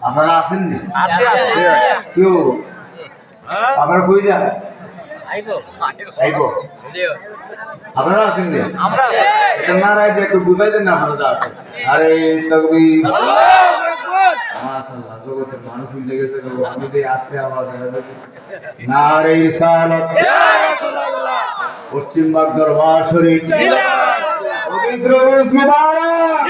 আপনারা আছেন নি? কেউ আপনারা কই যান? আপনারা আছেন নি? নারায় যে একটু বুঝাই দেন না আপনারা আছেন। আরে তাকবীর, মাশাআল্লাহ, জগতের মানুষ মিলে গেছে। আমি যে আজকে আওয়াজ নারে রিসালাত ইয়া রাসূলুল্লাহ, পশ্চিম বাগ দরবার শরীফ পবিত্র রোজ মুবারক,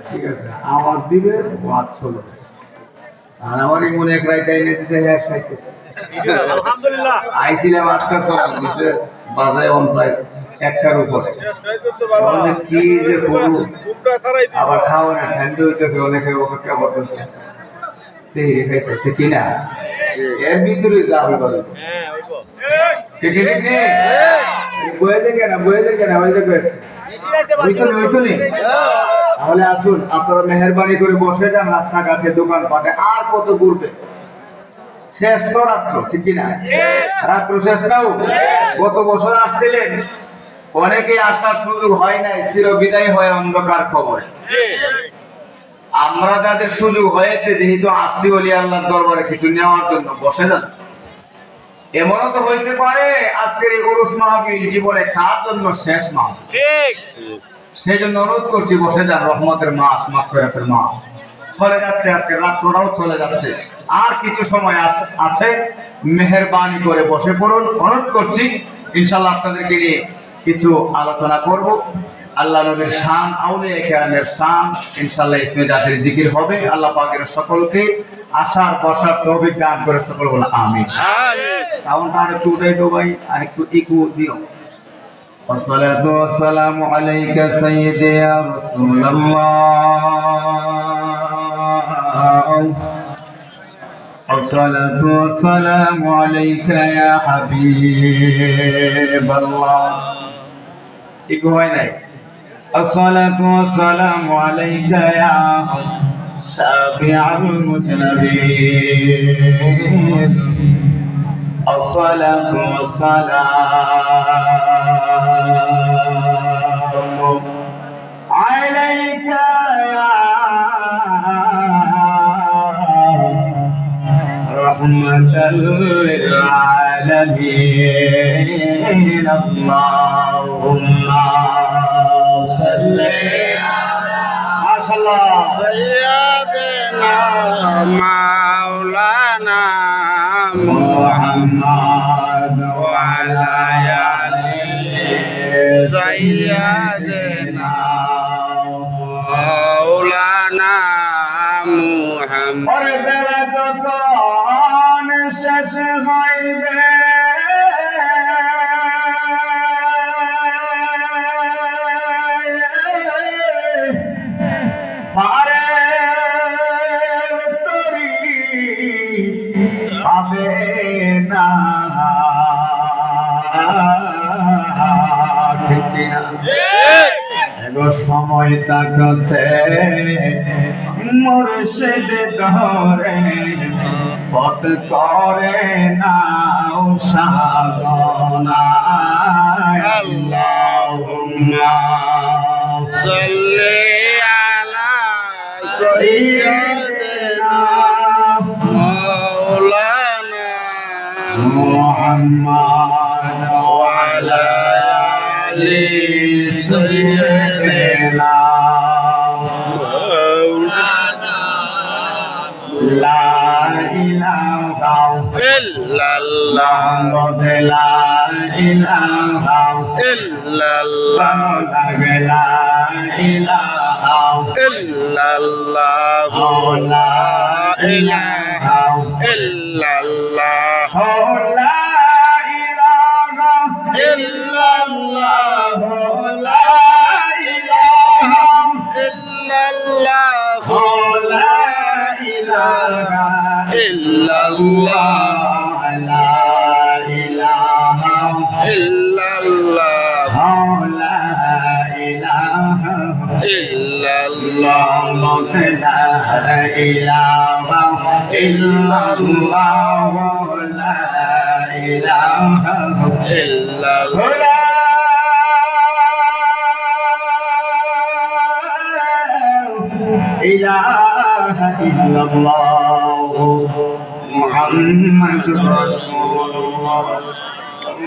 ঠিক আছে, আমার দিবে ওয়াজ চলো। আর আমারই মনে এক রাইট এনে দিছে সাইতে আলহামদুলিল্লাহ। আইছিলাম ৮টার সময়, দিছে বাজায় অন প্রায় ১টার উপরে। কি যে করব, আবার খাওয়া না ঠান্ডা হইতেছে, অনেকে অপেক্ষা করতেছে সেই খাইতেছে কিনা, এর ভিতরে যা হইব ঠিক ঠিক নেই। বয়ে দেখে না ওই দেখবে তাহলে আসুন, আপনারা মেহরবানি করে বসে যান রাস্তাঘাটে, দোকানপাটে, আর কত ঘুরবে। শেষ তো রাত্র, ঠিক কিনা? রাত্র শেষ নাও। গত বছর আসছিলেন, অনেকে আসার সুযোগ হয় নাই, চির বিদায় হয় অন্ধকার খবরে। আমরা যাদের সুযোগ হয়েছে, যেহেতু আসছি ওলি আল্লাহর দরবারে কিছু নেওয়ার জন্য, বসে যান। এমনও তো হইতে পারে আজকের এই উরুস মাহফিল জীবনে কার জন্য শেষ মাহফিল, ঠিক। সেই জন্য অনুরোধ করছি, বসে যান। রহমতের মাস, মাগফিরাতের মাস চলে যাচ্ছে, আজকে রাত্রটাও চলে যাচ্ছে, আর কিছু সময় আছে। মেহেরবানি করে বসে পড়ুন, অনুরোধ করছি। ইনশাআল্লাহ আপনাদেরকে নিয়ে কিছু আলোচনা করব। আল্লাহ নবীর শান, আউলিয়া কেরামের শান, ইনশাআল্লাহ ইসমে জাতির জিকির হবে। আল্লাহ পাকের সকলকে আশার বসার তৌফিক দান করে, সকল বলা আমিন। সাউন্ডটা আরেকটু উঠাই তো ভাই, আরেকটু ইকো দিও। والصلاة والسلام عليك سيدي يا رسول الله، والصلاة والسلام عليك يا حبيب الله. الصلاة والسلام عليك يا شافع المذنبين، الصلاة والسلام عليك يا رحمة للعالمين، اللهم صل على سيدنا مولانا محمد وعلى آله سيدنا مولانا محمد। और बेला যখন শেষ হইবে, পারে তরি পাবে না, এগো সময় তাকতে মুর্শিদ ধরে পথ করে নাও সাধনা। আল্লাহুম্মা সাল্লি আলা সাইয়্যিদিনা মাওলানা মুহাম্মদ ওয়া আলা আলি সাইয়্যিদিনা মাওলানা। লা ইলাহা ইল্লাল্লাহ, লা ইলাহা ইল্লাল্লাহ, লা ইলাহা ইল্লাল্লাহ, লা ইলাহা ইল্লাল্লাহ, লা ইলাহা ইল্লাল্লাহ, লা ইলাহা ইল্লাল্লাহ, লা ইলাহা ইল্লাল্লাহ, লা ইলাহা ইল্লাল্লাহ, লা ইলাহা ইল্লাল্লাহ, লা ইলাহা ইল্লাল্লাহ, লা ইলাহা ইল্লাল্লাহ। ইল্লাল্লাহ মুহাম্মাদুর রাসূলুল্লাহ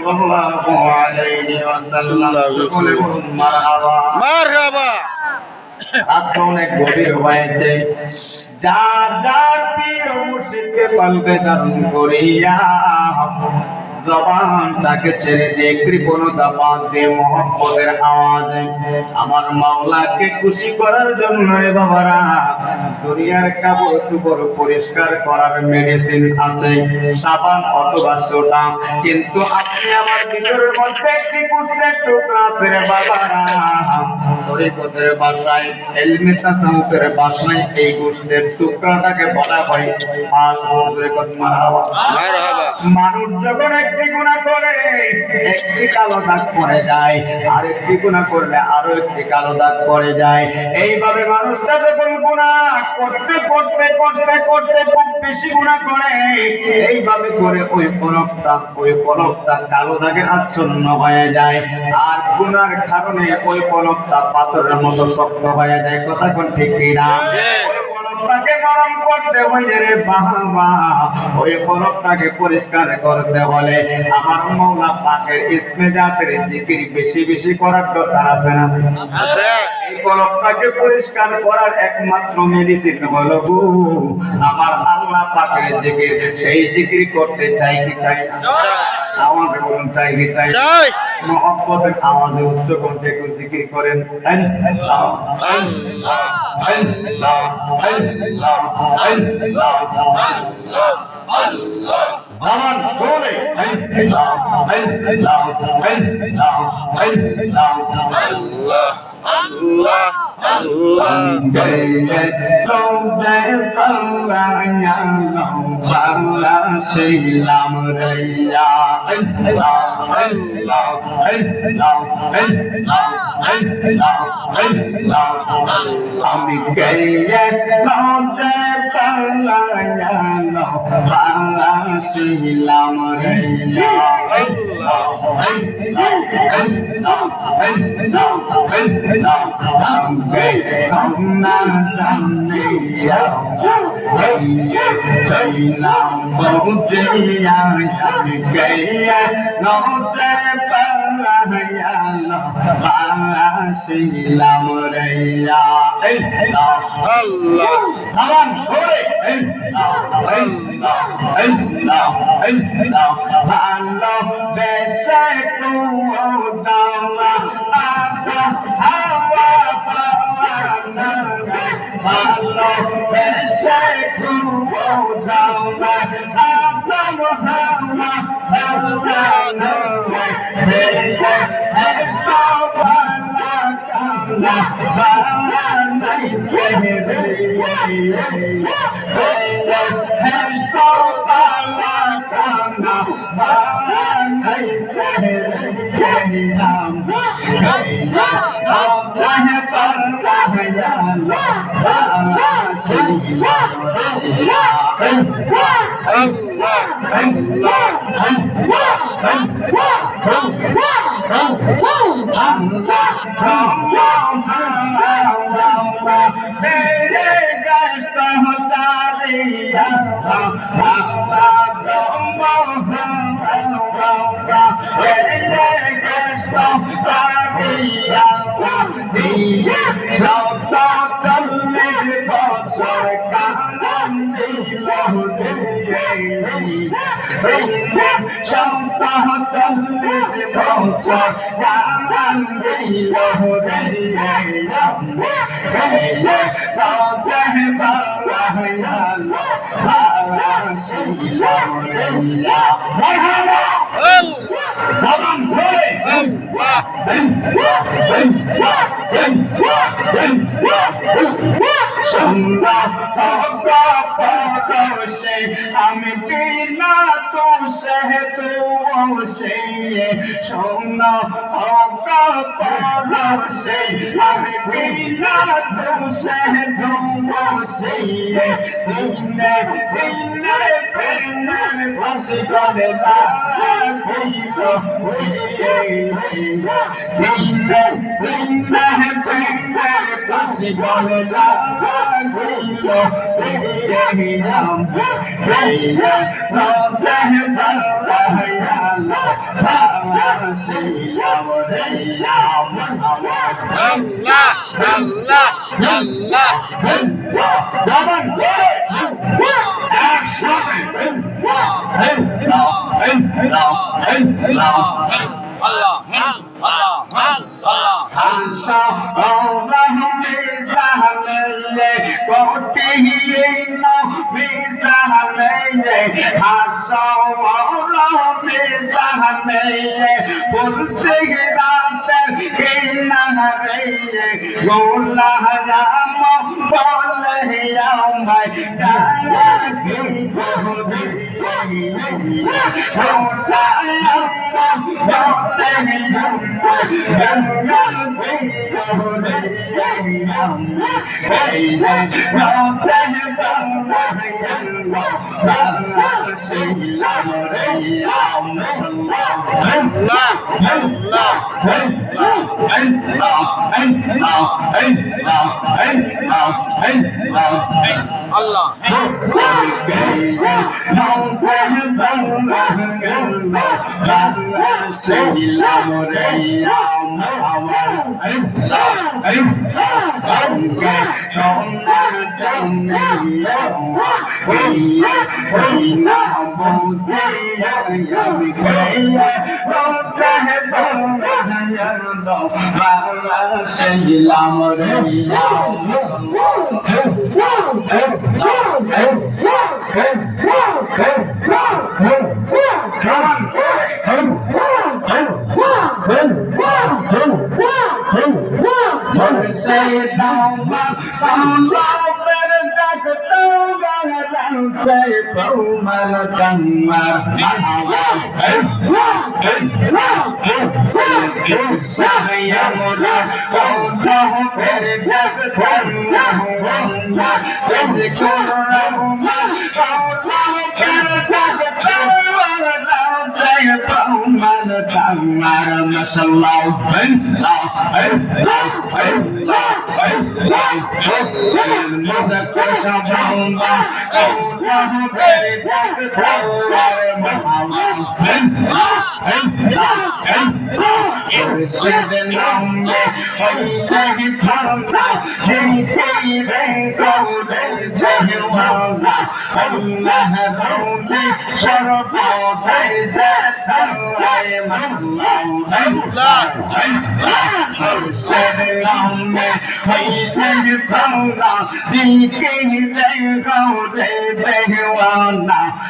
সাল্লাল্লাহু আলাইহি ওয়াসাল্লাম। সকলে বলুন মারহাবা মারহাবা। রাত অনেক গভীর হয়েছে, যার যার পীর মুর্শিদকে পালবে দান করিয়া জবানটাকে ছেড়ে দিয়ে কৃপণতা বাদ দিয়ে মহব্বতের আওয়াজে আমার মাওলাকে খুশি করার জন্য রে বাবারা দুনিয়ার কাপড় চোপড় পরিষ্কার করার মেডিসিন আছে, সাবান অথবা সোডা, কিন্তু আপনি আমার ভিতরের মধ্যে একটি কুষ্টের টুকরা আছে রে বাবারা। তরিকতের ভাষায়, ইলমে তাসাউফের ভাষায় এই কুষ্টের টুকরাটাকে বলা হয় আল তরিকত। মারহাবা মারহাবা। মানুষ যখন একটি গুনাহ করে একটি কালো দাগ পড়ে যায়, আর একটি গুনাহ করলে আরো একটি কালো দাগ পড়ে যায়। এইভাবে মানুষটা যখন গুনাহ করতে করতে করতে করতে খুব বেশি গুনাহ করে, এইভাবে করে ওই পলকটা কালো দাগের আচ্ছন্ন হয়ে যায়, আর গুনার কারণে ওই পলকটা পাথরের মতো শক্ত হয়ে যায়। কথা কোন ঠিক কিনা? পলকটাকে নরম করতে হইলে রে বাবা, ওই পলকটাকে পরিষ্কার করতে হলে আমার মাওলা পাকের ইসমে জাতের জিকির বেশি বেশি করার দরকার আছে না? আছে। এই পলকটাকে পরিষ্কার করার একমাত্র মেডিসিন হলো গো আমার আল্লাহ পাকের জিকির। সেই জিকির করতে চাই কি চাই না? আওয়াজে বলুন চাই কি চাই? চাই। মহব্বতের আওয়াজে উচ্চ কণ্ঠে একটু জিকির করেন আল্লাহ আল্লাহ আল্লাহ আল্লাহ আল্লাহ আল্লাহ। zaman bole Allah Allah Allah Allah Allah Allah gaya taude paraya bala silam raya Allah Allah Allah Allah Allah ami gaya taude paraya bala silam raya Allah Allah Allah Allah Kamna daniya, China bujya gaya, note paraya no, silam raya. Allah, Allah, salam bole. Allah, Allah, Allah, Allah, Allah, beseku dama, hawa. Allah beseku dama, Muhammad sallallahu alaihi আমি বিনা তো সে তু সে সোনা হোগা পর সে আমি বিনা তো সে তু সে দিনে দিনে প্রেমে বস করে না দিলো দিনে দিনে প্রেমে বস শিকলে লাগিল রে নাম রে রবে বাবা শিলাম রে আমার আল্লাহ আল্লাহ আল্লাহ Daban action Allah Hansa Allah mizahale koti no mizahale Hansa Allah mizahale pulse girate hinare gola ram bole amai daya ki bode gola ram bole Allah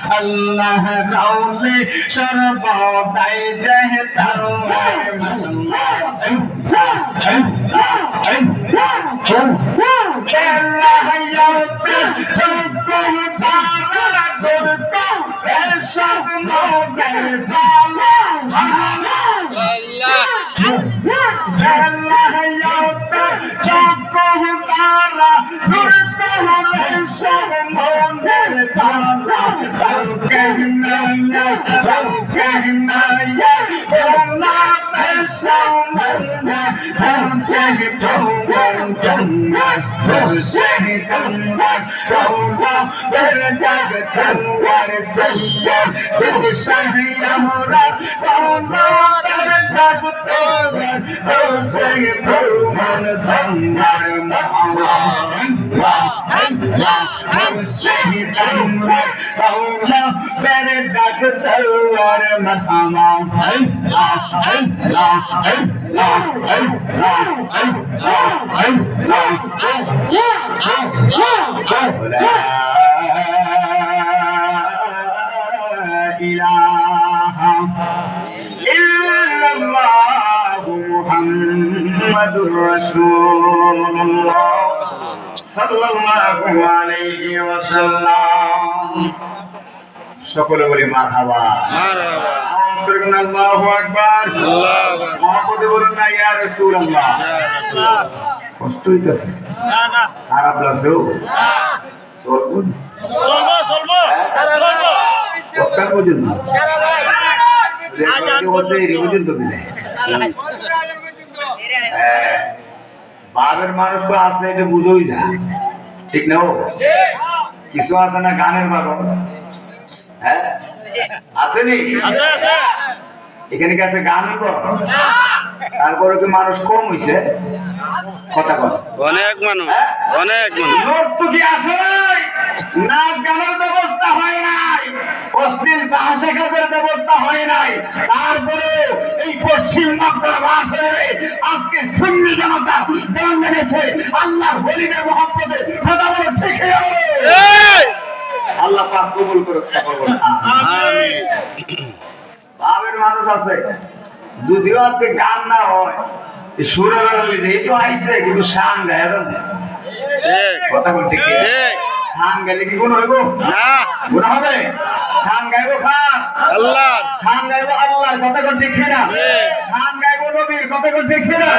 Allah raule sarbodai Muhammadur Rasulullah sallallahu alaihi wasallam. সকলে বলি মারহাবা মারহাবা আল্লাহু আকবার আল্লাহু আকবার মহব্বতে বলুন না ইয়া রাসূলুল্লাহ কষ্ট হইতাছে না না খারাপ লাগছে না চলবো চলবো কতক্ষণ পর্যন্ত সারা রাত আজান পর্যন্ত দিলে বাবের মানুষ তো আছে, এটা বুঝোই যায়, ঠিক না? ও কিছু আছে না গানের পাগল, হ্যাঁ আসেনি? আছে আছে এখানে কি আছে গান হইব? তারপরে কি মানুষ কম হইছে? কথা বল। অনেক মানুষ অনেক মানুষ লোক তো কি আসে নাই, নাচ গানের ব্যবস্থা হয় নাই, অশ্লীল ভাষা কাজের ব্যবস্থা হয় নাই, তারপরে এই পশ্চিম বাংলার ভাষারে আজকে সুন্নি জনতা দল মেনেছে আল্লাহ হলিদের মহব্বতে। কথা বলো ঠিক? এই! আল্লাহ পাক কবুল করুক সকল বলে আমিন। বাবের মানুষ আছে, যদিও আজকে গান না হয়, এই সুরের বেলায় এই তো আইছে, কিন্তু শান গায় না। ঠিক কথা বল ঠিক? ঠিক শান গাইলে কি গুণ হইব? না গুণ হবে? শান গাইবো খান, আল্লাহ শান গাইবো আল্লাহর, কথা বল ঠিক না? শান গাইবো নবীর, কথা বল ঠিক না?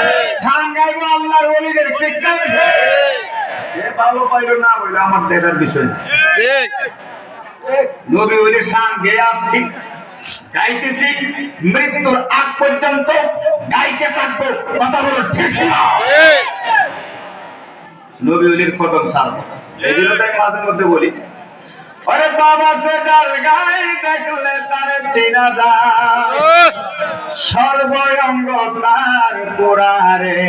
শান গাইবো আল্লাহর ওলিদের, ঠিক না? এ ভালো পাইলো না বইলো আমার দেখার বিষয় না। ঠিক নবী ওলির শান গেয়ে আসছি, গাইতেছি, মৃত্যুর আগ পর্যন্ত গাইতে থাকবো। কথা বলো ঠিক না? ঠিক নবী ওলির কদম ছাড়বো। এগুলো তাই মাঝে মধ্যে বলি, আরে বাবা যার গাই দেখলে তার চেনা যায়, সর্বঙ্গ তার পোড়ারে,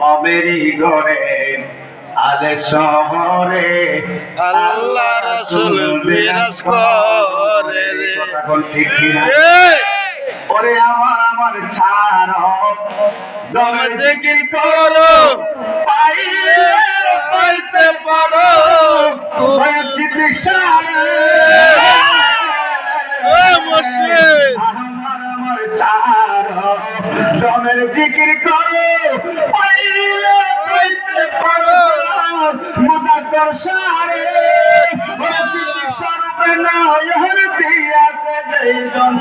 পাবেরি ঘরে আলে শহরে আল্লাহ রাসূল বিরাজ করে রে। কথা বল ঠিক না? ঠিক ওরে আমার ছাড়ো দমে জিকির করো, পাইলে পাইতে পারো হয়েছি দিশারে। ও মুর্শিদ আমার ছাড়ো দমের জিকির করো, পাইলে পাইতে পারো মুদাদ্দার সারে। হয়েছি দিশারে নয়ন দিয়াছে যেইজন,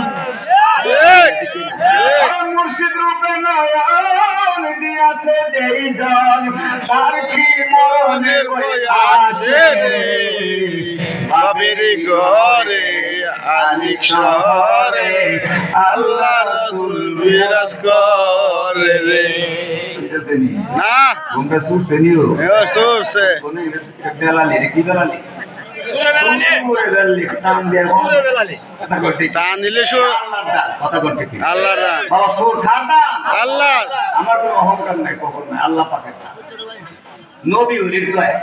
ঠিক মুর্শিদ রূপে নয়ন দিয়াছে যেই জন, তার কি মনের বই আছে রে। বাবের ঘরে আলিক শহরে আল্লাহ রাসূল বিরাজ করে রে। না ঘুমটা সুরছে নিও, এ সুরছে শোনে বেলালি রে, কি বেলালি? সুরে বেলালি, টান দিয়ে কথা করতে, টান দিলে সুর কথা করতে কি? আল্লাহর দান বাবা সুর খাতা আল্লাহর আমার কোনো অহংকার নাই, কখন নাই, আল্লাহ পাকের দান। নবী উলির কয়,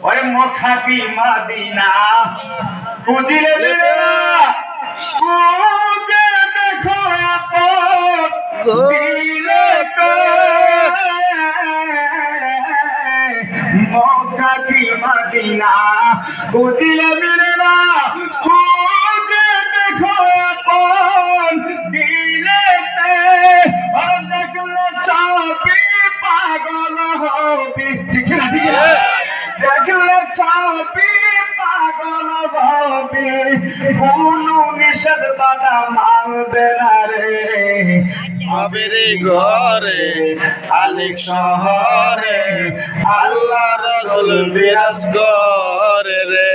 ওরে মক্কা কি মদিনা খুঁজিলে দিলে না, খুঁজে দেখো আপন দিলে তো। মক্কা কি মদিনা খুঁজিলে দিলে না, খুঁজে দেখো আপন দিলে তে। আর দেখলে চাবি পাগল হবি, ঠিক না? ঠিক না? দেখলে চাবি পাগল হবি, কোনো নিষেধ বাধা মানবে না রে। বাবের ঘরে আলিক শহরে আল্লাহ রাসূল বিরাজ করে রে।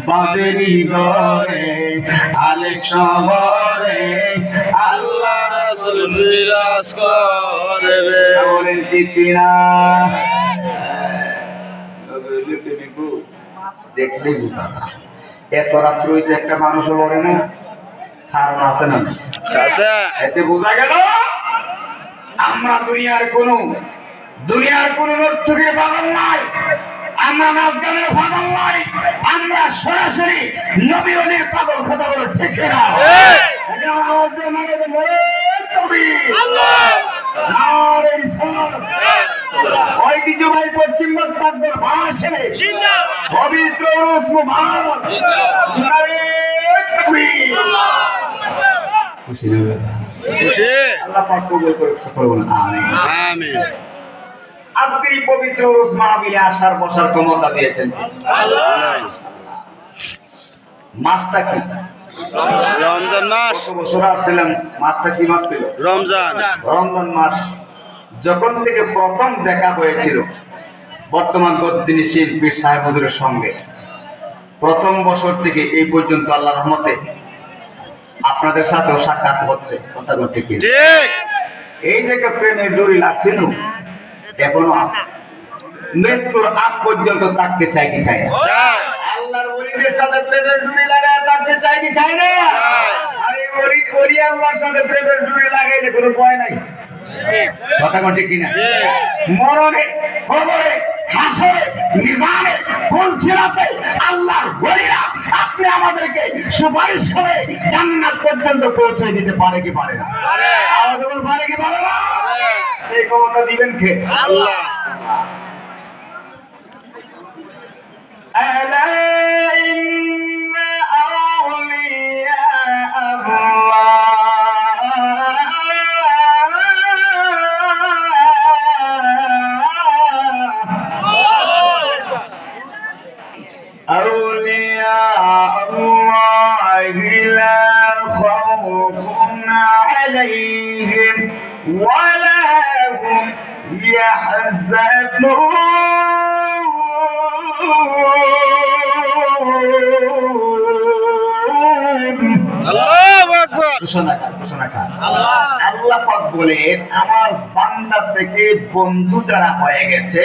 বাবেরি ঘরে আলেক শহরে আল্লাহ রাসূল বিরাজ করে রে। বলেন ঠিক কিনা? দেখলে বুঝা যায়। এত রাত্র হইতে একটা মানুষও লড়ে না, কারণ আছে না? আচ্ছা এতে বোঝা গেল আমরা দুনিয়ার কোন নর্তকীর পাগল নাই, আমরা নাচ গানের পাগল নাই, আমরা সরাসরি নবী ওলির পাগল। কথা বলো ঠিক না? এটা আমার জন্য ঐতিহ্যবাহী পশ্চিম বাংলার ভাষণে পবিত্র উরুস মুবারক। খুশি না? খুশি আল্লাহ পাক কবুল করে সকল বলেন আমিন। আমিন। আজকের এই পবিত্র উরুস মাহফিলে আসার বসার ক্ষমতা দিয়েছেন আল্লাহ মাসটা কি? রমজান মাস কত বছর আসছিলাম, মাসটা কি মাস ছিল? রমজান রমজান মাস। যখন থেকে প্রথম দেখা হয়েছিল বর্তমান তিনি শিল্পী সাহেব হুজুরের সঙ্গে, প্রথম বছর থেকে এই পর্যন্ত আল্লাহর রহমতে আপনাদের সাথেও সাক্ষাৎ হচ্ছে। কথা বলতে কি ঠিক এই যে একটা প্রেমের ডোরি লাগছিল, এখনো আছে। মৃত্যুর আগ পর্যন্ত থাকতে চাই কি চাই না? চাই। আল্লাহর ওলিদের সাথে প্রেমের ডুরি লাগায় থাকতে চাই কি চাই না? আর এই ওলি আল্লাহর সাথে প্রেমের ডুরি লাগাইলে কোনো ভয় নাই। কথা কোন ঠিক কিনা? মরণে, খবরে, হাসরে, মিজানে, ফুলছিরাতে আল্লাহর ওলিরা আপনি আমাদেরকে সুপারিশ করে জান্নাত পর্যন্ত পৌঁছে দিতে পারে কি পারে না? পারে। আওয়াজ বল পারে কি পারে না? পারে। সেই ক্ষমতা দিবেন কে? আল্লাহ। ألا إن أولياء الله أولياء الله لا خوف عليهم ولا هم يحزنون আল্লাহু আকবার। আল্লাহ পাক বলেন আমার বান্দা থেকে বন্ধু যারা হয়ে গেছে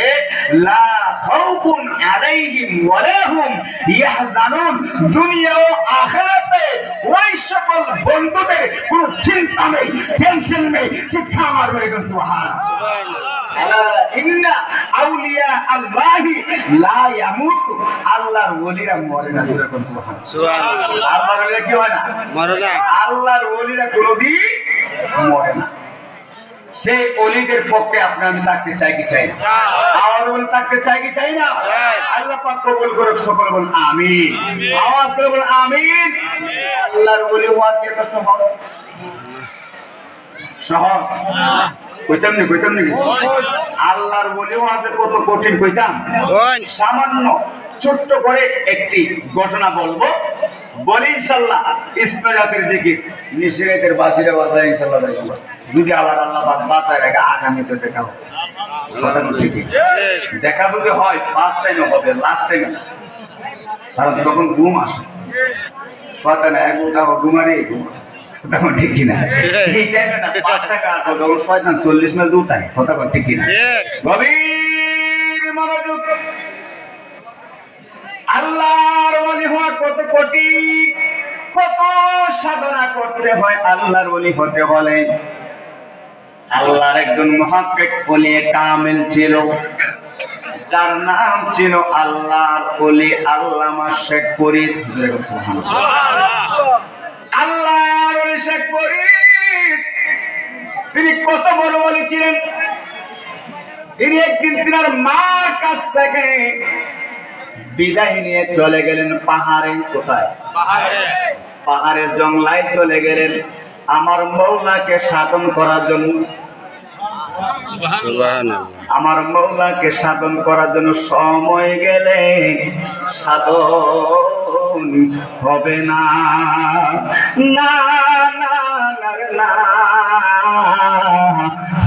লা খাউফুন আলাইহিম ওয়ালা হুম ইয়াহজানুন, দুনিয়া ও আখিরাতে ওই সকল বন্ধুদের কোনো চিন্তা নেই, টেনশন নেই। চিৎকার মারবে এখন সুবহানাল্লাহ। সুবহানাল্লাহ। ইন্না আউলিয়া আল্লাহি লা ইয়ামুতু, আল্লাহর ওলিরা মরে না। সুবহানাল্লাহ। সুবহানাল্লাহ। আল্লাহর ওলিরা কি হয় না? মরে না। আল্লাহর ওলিরা কোনদিন মরে না। সেই ওলিদের পক্ষে আপনি আমি থাকতে চাই কি চাই না? আওয়াজ বলে থাকতে চাই কি চাই না? চাই। আল্লাহ পাক কবুল করুক, সকলে বলুন আমিন। আওয়াজ করে বলুন আমিন। আল্লাহর ওলি হওয়া কি এত সহজ? সহজ কইতাম নি আল্লাহর ওলি হওয়া যে কত কঠিন কইতাম। কোন? সামান্য ছোট্ট করে একটি ঘটনা বলবো, বলি ইনশাল্লাহ। ইসরাতের জিকির নিশিরাতের বাসিরা বাজায় ইনশাল্লাহ দেখবো। যদি আল্লাহ বাঁচায় রাখে আগামীতে দেখাবো। কথা বলছি কি? দেখা যদি হয় ফার্স্ট টাইমে হবে, লাস্ট টাইমে না। কারণ তখন ঘুম আসে, শয়তান এক ওটা ঘুমারে তখন ঠিক কিনা? এই টাইমে না 5 টাকা আসবে তখন শয়তান 40 মাইল দূর থাকে। কথা বল ঠিক কিনা? ঠিক। গভীর মনোযোগ। আল্লাহর ওলি হওয়া কত কঠিন, কত সাধনা করতে হয় আল্লাহর ওলি হতে হলে। আল্লাহর একজন মুহাক্কিক ওলি কামিল ছিল, যার নাম ছিল আল্লাহর ওলি আল্লামা শেখ ফরিদ। আল্লাহর ওলি শেখ ফরিদ তিনি কত বড় ওলি ছিলেন। তিনি একদিন তিনার মার কাছ থেকে বিদায় নিয়ে চলে গেলেন পাহাড়ে। কোথায়? পাহাড়ের জঙ্গলায় চলে গেলেন আমার মৌলাকে সাধন করার জন্য। সুবহানাল্লাহ। আমার মৌলাকে সাধন করার জন্য সময় গেলে সাধন হবে না। না না না না,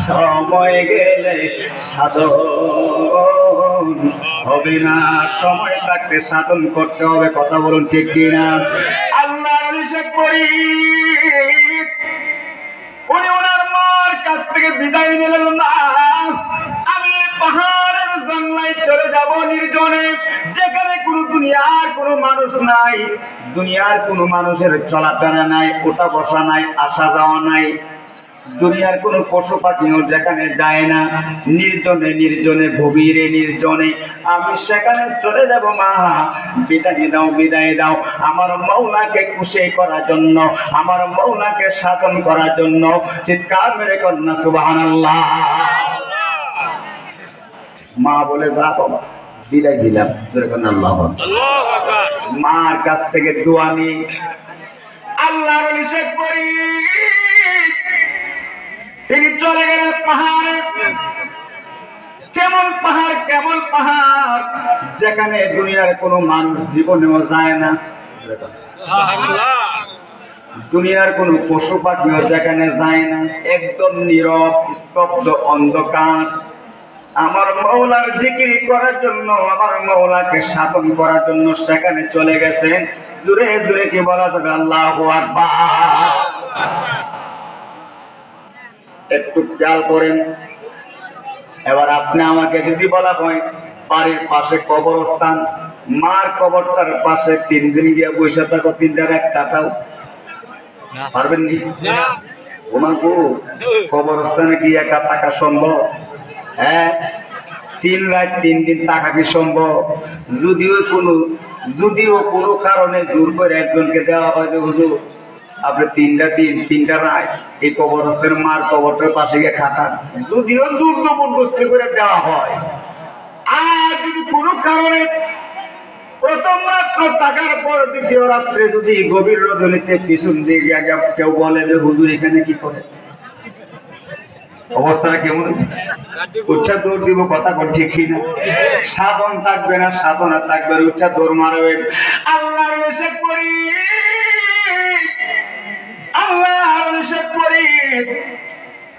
সময় গেলে সাধন হবে না। সময় থাকতে সাধন করতে হবে। কথা বলুন ঠিক কিনা? আল্লাহ অভিষেক করি উনি ওনার মার কাছ থেকে বিদায় নিলেন। না, আমি পাহাড়ের জঙ্গলায় চলে যাব নির্জনে, যেখানে কোনো দুনিয়ার কোনো মানুষ নাই, দুনিয়ার কোনো মানুষের চলাফেরা নাই, ওঠা বসা নাই, আসা যাওয়া নাই, দুনিয়ার কোনো পশু পাখিও যেখানে যায় না, নির্জনে নির্জনে গভীরে নির্জনে আমি সেখানে চলে যাব। মা বিদায় দাও, বিদায় দাও। আমার মৌলাকে খুশি করার জন্য, আমার মৌলাকে সাধন করার জন্য। চিৎকার মেরে কন্যা সুবহানাল্লাহ। মা বলে যা বাবা, বিদায় দিলাম। জোরে কন্যা আল্লাহু আকবার। আল্লাহু আকবার। মার কাছ থেকে দোয়া নিয়ে আল্লাহর ওলি শেখ ফরিদ তিনি চলে গেলেন পাহাড়ে। কেমন পাহাড়, কেমন পাহাড়, যেখানে দুনিয়ার কোনো মানুষ জীবনেও যায় না। সুবহানাল্লাহ। দুনিয়ার কোনো পশু পাখিও যেখানে যায় না, একদম নীরব, স্তব্ধ, অন্ধকার। আমার মৌলার জিকির করার জন্য, আমার মৌলাকে সাধন করার জন্য সেখানে চলে গেছেন। জোরে জোরে কি বলা যাবে? আল্লাহু আকবার। একটু খেয়াল করেন, এবার আপনি আমাকে যদি বলা হয় বাড়ির পাশে কবরস্থান, মার কবরটার পাশে 3 দিন গিয়ে বসে থাকো, 3টার এক টাকাও পারবেন নি? না ওনাকে কবরস্থানে কি একা থাকা সম্ভব? হ্যাঁ, 3 রাত 3 দিন থাকা কি সম্ভব? যদিও কোনো কারণে জোর করে একজনকে দেওয়া হয় যে হুজুর আপনি 3টা দিন 3টা রাত এই কবরস্থানের মার কবরটার পাশে গিয়ে খাটান, যদিও জোর জবরদস্তি করে দেওয়া হয়। আর যদি কোনো কারণে প্রথম রাত্র থাকার পর দ্বিতীয় রাত্রে যদি গভীর রজনীতে পিছন দিকে আগে কেউ বলে যে হুজুর এখানে কি করে, অবস্থাটা কেমন? উচ্চা দৌড় দিব, কথা কোন ঠিক না? সাধন থাকবে না, সাধনা থাকবে, উচ্চা দৌড় মারবে। আল্লাহর নিষেধ করি, আল্লাহর নিষেধ করি।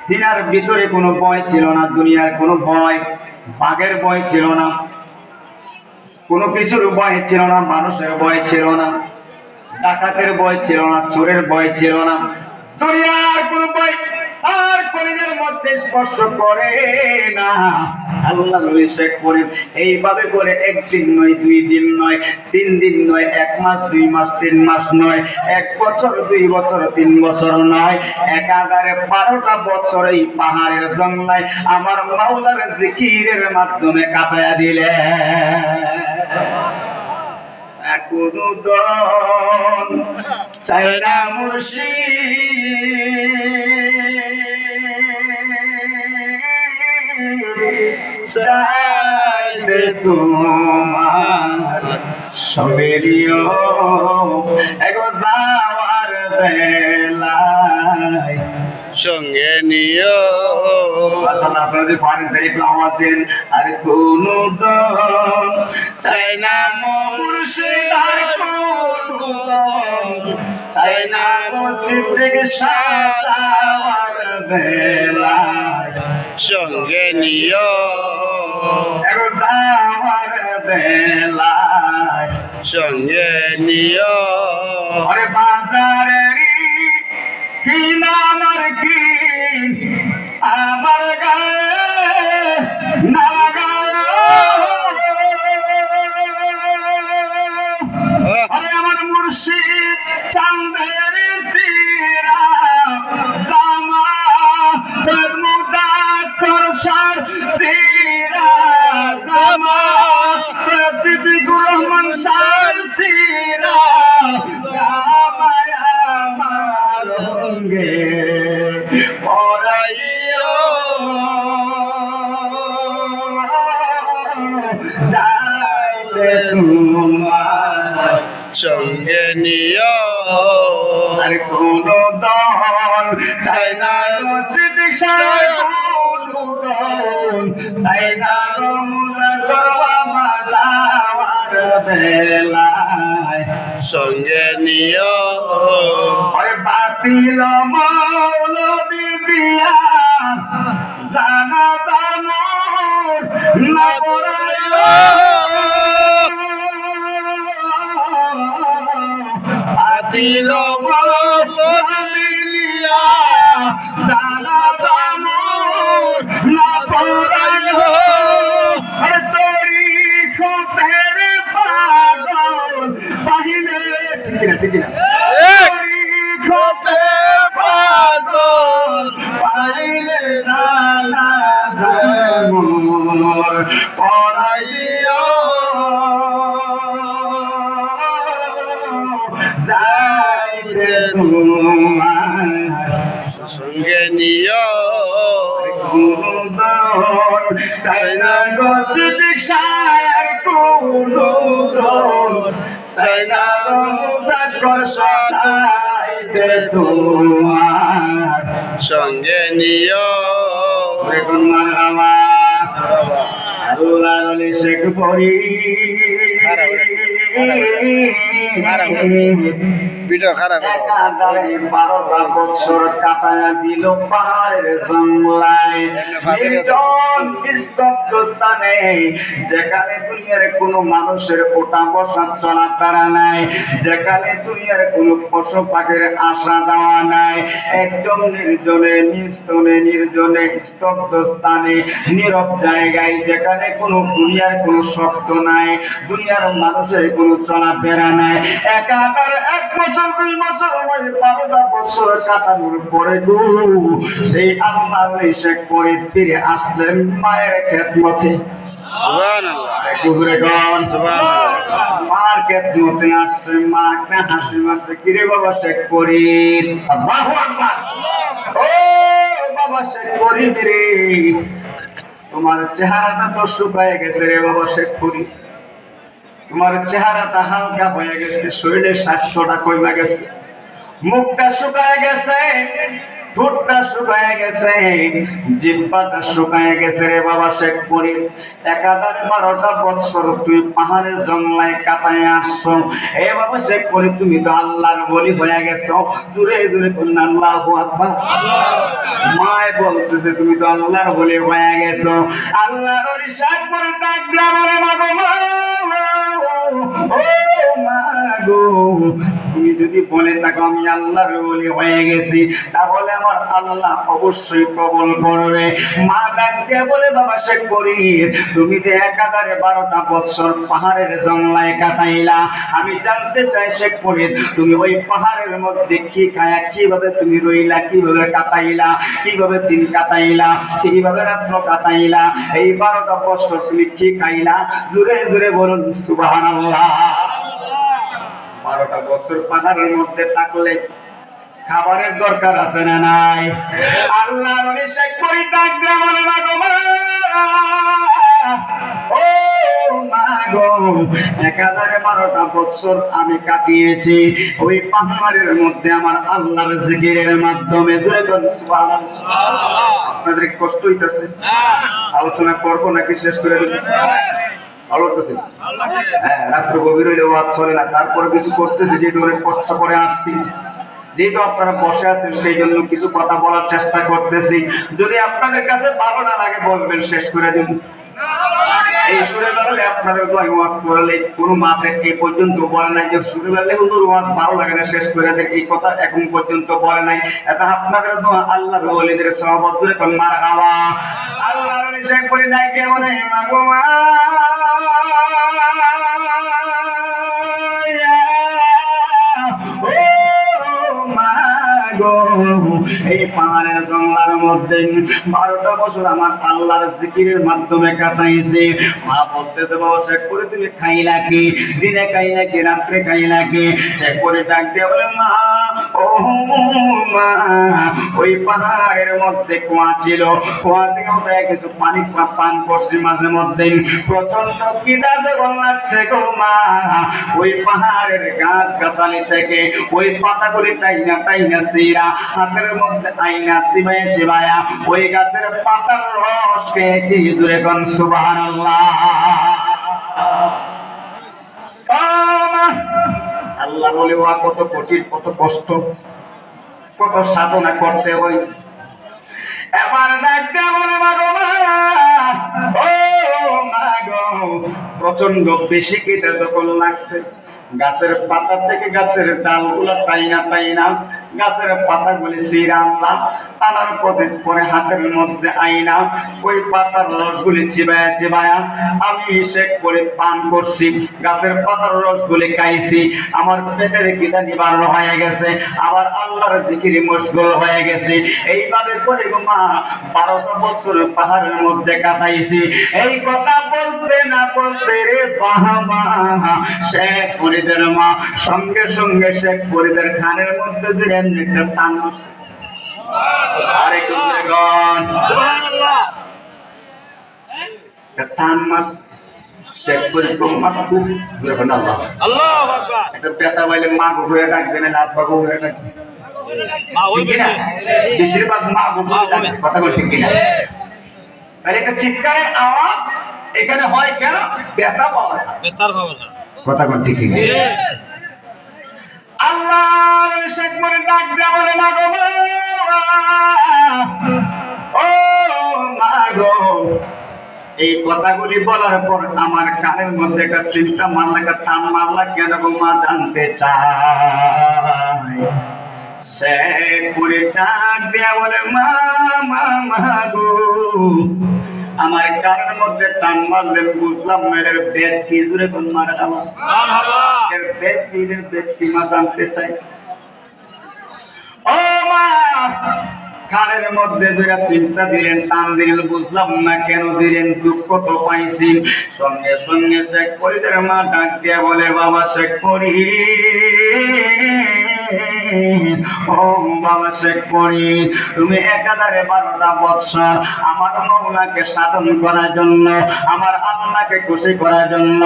তিনার ভিতরে কোনো ভয় ছিল না, দুনিয়ার কোনো ভয়, বাঘের ভয় ছিল না, কোনো কিছুর ভয় ছিল না, মানুষের ভয় ছিল না, ডাকাতের ভয় ছিল না, চোরের ভয় ছিল না, দুনিয়ার কোনো ভয় আর কলিজার মধ্যে স্পর্শ করে না। আল্লাহ নিষেধ করে এইভাবে করে 1 দিন নয়, 2 দিন নয়, 3 দিন নয়, 1 মাস 2 মাস 3 মাস নয়, 1 বছর 2 বছর 3 বছর নয়, একাধারে 12টা বছর এই পাহাড়ের জঙ্গলায় আমার মাওলার জিকিরের মাধ্যমে কাটায়া দিলে। কোনো দন চাই না মুর্শিদ, চাইলে তোমার সবেরিও একবার যাওয়ার বেলায় সঙ্গে নিও। আসলে আপনারা যদি পারেন তাই একটু আওয়াজ দেন। আর কোনো দন চাই না মুর্শিদ, আর কোনো দন চাই না মুর্শিদ থেকে সাজাওয়ার বেলায় সঙ্গে নিও। একবার যাওয়ার বেলায় সঙ্গে নিও। আরে বাজারেরই কিন আমার কি আমার গায়ে না আরে আমার মুর্শিদ চাঁদের সিরা জামা সরমুদা করসার সিরা জামা সিদ্দিকুর রহমান শাহ সিরা জামা আমার রঙে পরাইও যাইতে তোমার সঙ্গে নিও। আর কোনো দল চাই না রশিদ শাহ, কোনো দল চাই না রমজান বাবা যাওয়ার বেলায় সঙ্গে নিও। আরে বাতিল মৌলবি দিয়া জানা জানো না পড়াইও, বাতিল মৌলবিয়া জানা জানো না পড়াইও। আরে তোরি খোঁজের পাগল পাহিলে, ঠিক না ঠিক না, তোরি খোঁজের পাগল পাহিলে জানা জানো পড়াইও যাইতে তোমার সঙ্গে নিও। কোনো দল চাই না রশিদ শাহ, কোনো দল চাই না রমজান করসাইতে তোমার সঙ্গে নিও। দেখুন মারহাবা আল্লাহর নিষেধ করি ভিডিও খারাপ একাধারে 12টা বছর কাটায়া দিল পাহাড়ের জঙ্গলায়, নির্জন নিস্তব্ধ স্থানে, যেখানে দুনিয়ার কোনো মানুষের ওঠা বসা চলাফেরা নাই, যেখানে দুনিয়ার কোনো পশু পাখির আসা যাওয়া নাই, একদম নির্জনে নিস্তনে নির্জনে স্তব্ধ স্থানে নীরব জায়গায়, যেখানে কোনো দুনিয়ার কোনো শব্দ নাই, দুনিয়ার মানুষের কোনো চলাফেরা নাই। একাধার 1 বছর 2 বছর 12টা বছর কাটানোর পরে গো সেই আল্লাহর শেখ করে ফিরে আসলেন মায়ের খেদমতে। সুবহানাল্লাহ একটু ঘুরে গান সুবহানাল্লাহ মার খেদমতে আসছে, মা একটা হাসি মারছে, কিরে বাবা শেখ করিম, আল্লাহু আকবার। ও বাবা শেখ করিম রে, তোমার চেহারাটা তো শুকায় গেছে রে বাবা শেখ করিম, তোমার চেহারাটা হালকা হয়ে গেছে, শরীরের স্বাস্থ্যটা কমে গেছে, মুখটা শুকায় গেছে, ঠোঁটটা শুকায় গেছে, জিহ্বাটা শুকায় গেছে রে বাবা শেখ করিম। একাধারে 12টা বছর তুই পাহাড়ের জঙ্গলায় কাটায় আসছো, এ বাবা শেখ করিম তুমি তো আল্লাহর ওলি হয়ে গেছো, জোরে জোরে বলুন আল্লাহু আকবার। মায় বলতেছে তুমি তো আল্লাহর ওলি হয়ে গেছো, আল্লাহর ওলি শেখ করিম ডাক দিয়ে আমারে মাগো মা, ও মা গো, তুমি যদি বলে থাকো আমি আল্লাহর ওলি হয়ে গেছি, তাহলে আমার আল্লাহ অবশ্যই কবুল করবে। মা ডাক দিয়ে বলে বাবা শেখ করিম তুমি যে একাধারে 12টা বছর পাহাড়ের জঙ্গলায় কাটাইলা, আমি জানতে চাই শেখ করিম তুমি ওই পাহাড়ের মধ্যে কি খায়া কিভাবে তুমি রইলা, কিভাবে কাটাইলা, কিভাবে দিন কাটাইলা, কিভাবে রাত্র কাটাইলা, এই 12টা বছর তুমি কি খাইলা, জোরে জোরে বলুন সুবহানাল্লাহ। 12টা বছর পাহাড়ের মধ্যে থাকলে খাবারের দরকার আছে না নাই? আল্লাহ নবী শেখ করি ডাক দিয়ে বলে মা গো মা, ও মা গো, একাধারে 12টা বছর আমি কাটিয়েছি ওই পাহাড়ের মধ্যে আমার আল্লাহর জিকিরের মাধ্যমে। জোরে বলুন সুবহানাল্লাহ। আপনাদের কষ্ট হইতেছে? আলোচনা করবো নাকি শেষ করে দেব? হ্যাঁ, রাত্র গভীর হইলে ওয়াজ চলে না, তারপরে কিছু করতেছি, যেহেতু অনেক কষ্ট করে আসছি, যেহেতু আপনারা বসে আছেন সেই জন্য কিছু কথা বলার চেষ্টা করতেছি। যদি আপনাদের কাছে ভালো না লাগে বলবেন, শেষ করে দিন। এই সুরে বেড়ালে আপনাদের দোয়াই ওয়াজ করলে কোনো মাঠে এই পর্যন্ত বলে নাই যে সুরে বেড়ালে হুজুর ওয়াজ ভালো লাগে না, শেষ করে দেন, এই কথা এখন পর্যন্ত বলে নাই। এটা আপনাদের দোয়া, আল্লাহর ওলিদের সওয়াব জুড়ে কোন মারহাবা। আল্লাহর ওলি শেখ করে নাই কেমন মাগো মা, এই পাহাড়ের জঙ্গলার মধ্যে 12টা বছর আমার আল্লাহর জিকিরের মাধ্যমে কাটাইছে। মা বলতেছে বাবা শেখ করে তুমি খাইলা কি, দিনে খাইলা কি, রাত্রে খাইলা কি? শেখ করে ডাক দিয়ে বলে মা, ও মা, ওই পাহাড়ের মধ্যে কুয়া ছিল, কুয়া থেকে উঠে কিছু পানি পান করছি মাঝে মধ্যে, প্রচন্ড খিদা যখন লাগছে গো মা, ওই পাহাড়ের গাছ গাছালি থেকে ওই পাতাগুলি টাইনা টাইনা সিরা হাতের মধ্যে আইনা চিবায় চিবায়া ওই গাছের পাতার রস খেয়েছি। জুড়ে কোন সুবহানাল্লাহ। আল্লাহ বলে ওয়া কত কঠিন, কত কষ্ট, কত সাধনা করতে হয়। এবার ডাক দিয়ে বলে মা গো মা, ও মা গো, প্রচন্ড বেশি খিদে যখন লাগছে, গাছের পাতা থেকে গাছের ডালগুলো টাইনা টাইনা গাছের পাতাগুলি ছিঁড়া আনলাম, আনার পরে হাতের মধ্যে আইনা ওই পাতার রসগুলি চিবায়া চিবায়া আমি শেখ করে পান করছি, গাছের পাতার রসগুলি খাইছি, আমার পেটের খিদা নিবারণ হয়ে গেছে, আবার আল্লাহর জিকিরে মশগুল হয়ে গেছে। এইভাবে করে মা 12টা বছর পাহাড়ের মধ্যে কাটাইছি। এই কথা বলতে না বলতে রে বাবা শেখ ফরিদের মা সঙ্গে সঙ্গে শেখ ফরিদের খানের মধ্যে দিয়ে একটা টান মারছে। আরে কুমরেগণ সুবহানাল্লাহ, একটা টান মারছে। শেখ ফরিদ মা খুব সুবহানাল্লাহ আল্লাহু আকবার। একটা পেটা বাইলে মা গো হয়ে ডাকবে না, আব্বা গো হয়ে ডাকবে, মা ওই বেশিরভাগ মা গো কথা বলতে কিনা, তাহলে একটা চিৎকারের আওয়াজ এখানে হয় কেন? ব্যথা পাওয়া, ব্যথার পাওয়া, কথা কোন ঠিক ঠিক। আল্লাহর শেখ মরে ডাক দেয়া বলে মা গো মা, ও মা গো। এই কথাগুলি বলার পর আমার কানের মধ্যে একটা চিন্তা মারলা, একটা টান মারলা, কেন গো মা জানতে চাই। সে করে ডাক দেয়া বলে মা মা মা গো, আমার কানের মধ্যে টান মারলেন, বুঝলাম মেয়ের বেদ কি জুড়ে কোন মারা আমার বেদ কি বেদ কি মা জানতে চাই। ও মা, কানের মধ্যে দুইটা চিন্তা দিলেন, টান দিলেন, বুঝলাম না কেন দিলেন, দুঃখ তো পাইছি। সঙ্গে সঙ্গে শেখ ফরিদের মা ডাক দিয়া বলে বাবা শেখ ফরিদ, ও বাবা শেখ ফরিদ, তুমি একাধারে 12টা বৎসর আমার মওলাকে সাধন করার জন্য, আমার আল্লাহকে খুশি করার জন্য,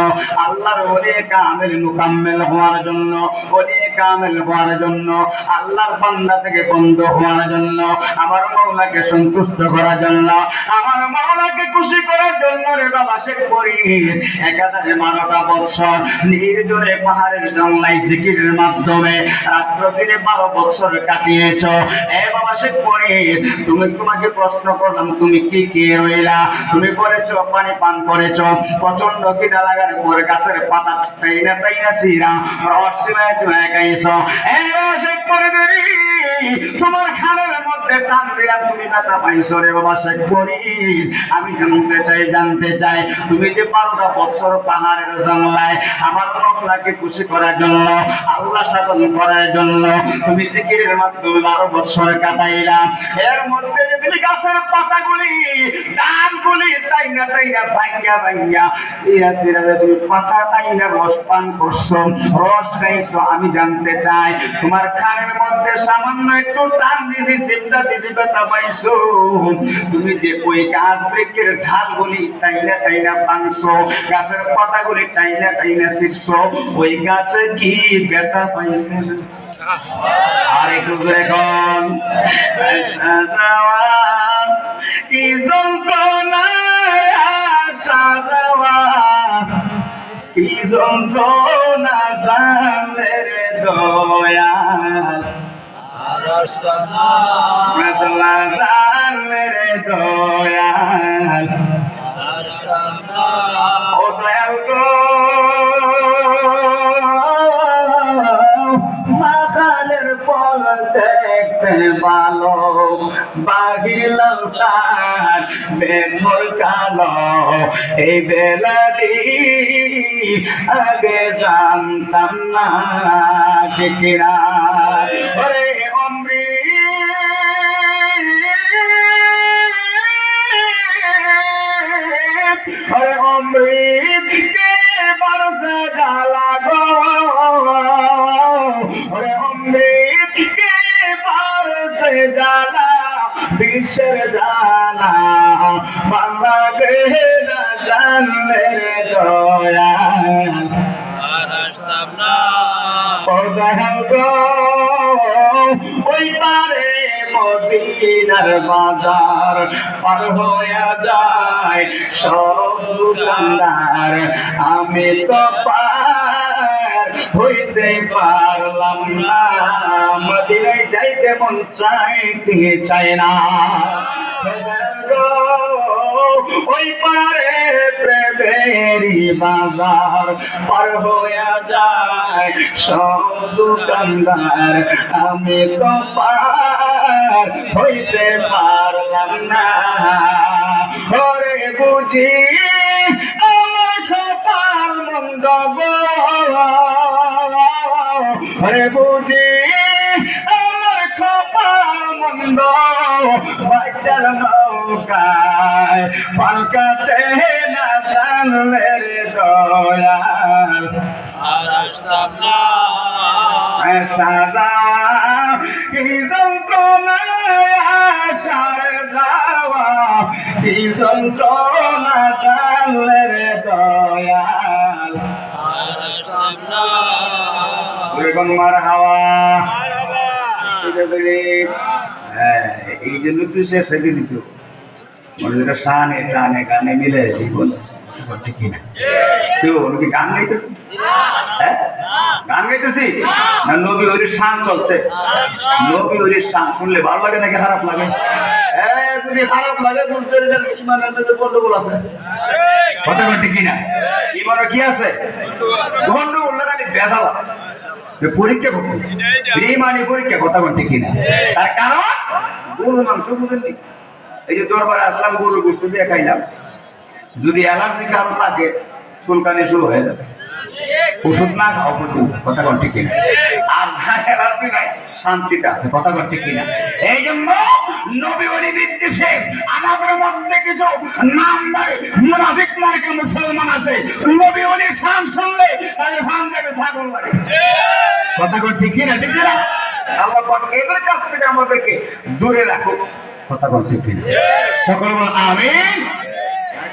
আল্লাহর ওলি কামেল মুকাম্মেল হওয়ার জন্য, ওলি কামেল হওয়ার জন্য, আল্লাহর বান্দা থেকে বন্ধ হওয়ার জন্য, আমার মওলাকে সন্তুষ্ট করার জন্য, আমার মওলাকে খুশি করার জন্য রে বাবা শেখ ফরিদ একাধারে 12টা বৎসর নির্জনে পাহাড়ের জঙ্গলায় জিকিরের মাধ্যমে রাত্র দিনে 12 বৎসর কাটিয়েছ। এ বাবা শেখ ফরিদ, তোমাকে প্রশ্ন করলাম তুমি কি কি রইলা, তুমি করেছো পানি পান করেছো, প্রচন্ড খিদা লাগার পর গাছের পাতা তাইনা তাইনা সিরা রস সিমায় সিমায় খাইছো। এ বাবা শেখ ফরিদ, তোমার খানের মধ্যে টান দিলাম, তুমি ব্যথা পাইছো রে বাবা শেখ ফরিদ। আমি জানতে চাই তুমি যে 12টা বছর পাহাড়ের জঙ্গলায় আমার মওলাকে খুশি করার জন্য, আল্লাহ সাধন করার জন্য তুমি জিকিরের মাধ্যমে 12 বছর কাটাইলা, এর মধ্যে যে তুমি গাছের পাতাগুলি ডালগুলি তাইনা তাইনা ভাঙ্গা ভাঙ্গা সিরা সিরা তুমি পাতা তাইনা রস পান করছো, রস খাইছো, আমি জানতে চাই তোমার খানের মধ্যে সামান্য একটু টান দিছি, চিন্তা দিছি, ব্যথা পাইছো, তুমি যে ওই গাছ বৃক্ষের ঢালগুলি টাইনা টাইনা ভাঙছো, গাছের পাতাগুলি টাইনা টাইনা ছিঁড়ছো, ওই গাছে কি ব্যথা পাইছে? আর একটু এখন কি যন্ত্রণা সাজাওয়া, কি যন্ত্রণা জানলে রে দয়াল, জানলে রে দয়াল, ও দয়াল গো, মাখানের পল দেখতে ভালো, বাগিলাম তার বেমর কালো, এই বেলাটি আগে জানতাম না কিরা। ওরে अरे अमृत के बरसे डाला गो, अरे अमृत के बरसे डाला विषर डाला, बाबा के न जान मेरे दयाल, ওই পারে মদিনার বাজার পার হইয়া যায় সব দোকানদার, আমি তো পার হইতে পারলাম না, মদিনায় যাইতে মন চাইতে চায় না। ওই পারে প্রেমেরই বাজার পার হইয়া যায় সব দোকানদার, আমি তো পার হইতে পারলাম না। ওরে বুঝি আমার কপাল মন্দ গো, ওরে বুঝি আমার কপাল মন্দ, বাচ্চার নৌকায় পালকাতে না জানলে রে দয়াল, সাদা কি যন্ত্রণায় আসার যাওয়া, কি যন্ত্রণা জানলে রে দয়াল, মার হাওয়া। এই জন্য তুই শেষ হয়ে দিছ, মনে শানে টানে গানে মিলে বলে ঠিক না, কেউ কি গান গাইতেছে? হ্যাঁ গান গাইতেছি না নবী ওলির শান চলছে নবী ওলির শান শুনলে ভালো লাগে নাকি খারাপ লাগে যদি খারাপ লাগে বুঝতে ইমানের মধ্যে গন্ডগোল আছে কথা বলতে কিনা ইমানে কি আছে গন্ডগোল না খালি বেজাল আছে পরীক্ষা করতে বেঈমানি পরীক্ষা কথা বলতে কিনা তার কারণ গরুর মাংস বুঝেননি এই যে দরবারে আসলাম গরুর গোশত দিয়ে খাইলাম যদি অ্যালার্জি কারণ থাকে চুলকানি শুরু হয়ে যাবে ওষুধ না খাও পর্যন্ত কথা বলতে কিনা আর যা অ্যালার্জি নাই শান্তিতে আছে কথা বলতে কিনা এই জন্য নবী ওলি নির্দেশে আমাদের মধ্যে কিছু নামদারি মুনাফিক মার্কা মুসলমান আছে নবী ওলির শান শুনলে তাদের ভান যাবে ছাগল লাগে কথা বলতে কিনা ঠিক না আল্লাহ পাক এদের কাছ থেকে আমাদেরকে দূরে রাখো কথা বলতে কিনা সকল বল আমিন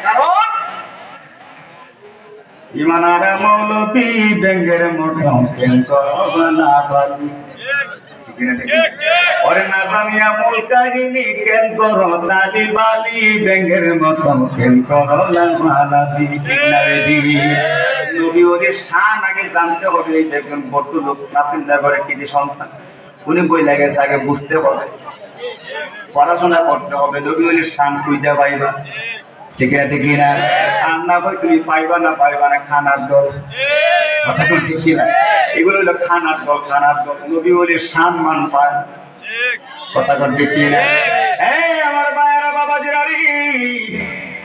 কারণ ইমানার মৌলবী ব্যাঙ্গের মতো কেন করব না পারি ওরে না জানিয়া মূল কাহিনী কেন করো তালি বালি ব্যাঙ্গের মতো কেন করো না মালাবি নবী ওরে শান আগে জানতে হবে এই দেখবেন বর্ত লোক নাসিন্দা করে কি সন্তান উনি বই লাগেছে আগে বুঝতে হবে পড়াশোনা করতে হবে নবী ওরে শান খুঁজা পাইবা ঠিক আছে ঠিক না আর না ভাই তুমি পাইবা না খানার দল কথা কোন ঠিক কিনা এগুলো হলো খানার দল নবী ওলির সম্মান পায় কথা কোন ঠিক কিনা এই আমার ভাইরা বাবাজিরা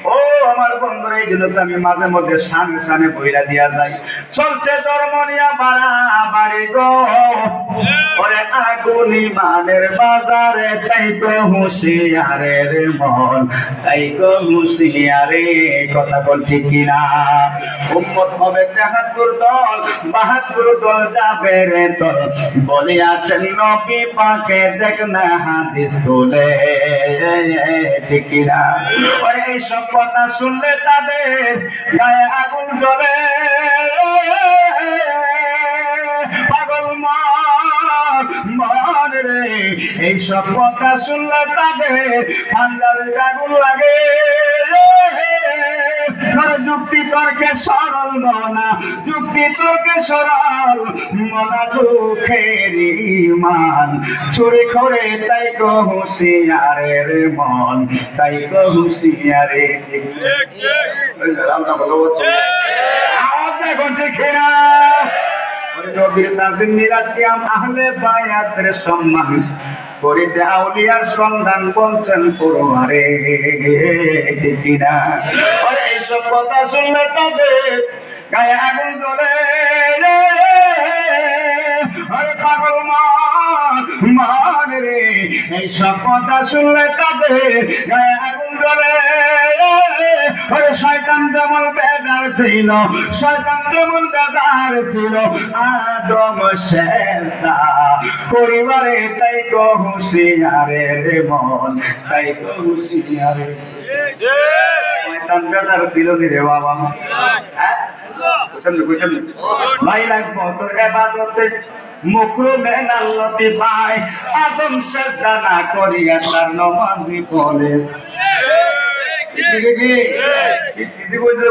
ও আমার বন্ধুরা এই জন্য তো আমি মাঝে মধ্যে সামনে বইরা দিয়া যাই চলছে ধর্ম নিয়া বাড়াবাড়ি গো ওরে আগুন ইমানের বাজারে তাই তো হুঁশিয়ারের মন তাই তো হুঁশিয়ারে কথা বল ঠিক কিনা উম্মত হবে 72 দল যাবে রে তোর বলিয়াছেন নবী পাকে দেখ না হাদিস খুলে ঠিক কিনা ওরে এইসব কথা শুনলে তাদের গায়ে আগুন জ্বলে পাগল মন রে এইসব কথা শুনলে তাদের পাঞ্জাবে আগুন লাগে যুক্তি তর্কে সরল মনা যুক্তি তর্কে সরল মনা দুঃখের ইমান চুরি করে তাই গো হুঁশিয়ারের মন তাই গো হুঁশিয়ারে আওয়াজ এখন দেখে না নবীর নাজিম নিরাতিয়াম আহলে বায়াতের সম্মান করিতে আউলিয়ার সন্ধান বলছেন পড়ুয়ারে ঠিক কিনা এইসব কথা শুনলে তাদের গায়ে আগুন জ্বলে আরে পাগল মান রে এইসব কথা শুনলে তাদের গায়ে আগুন জ্বলে শয়তান যেমন বেজার ছিল আদম শেষদা পরিবারে তাই তো হুঁশিয়ারে রে মন তাই তো হুঁশিয়ারে শয়তান বেজার ছিল রে বাবা ভাই লাখ বছর ইবাদতে মুকরুমে নাল্লতি পায় আদম শেষদা না করিয়া তার নমাজি পড়ে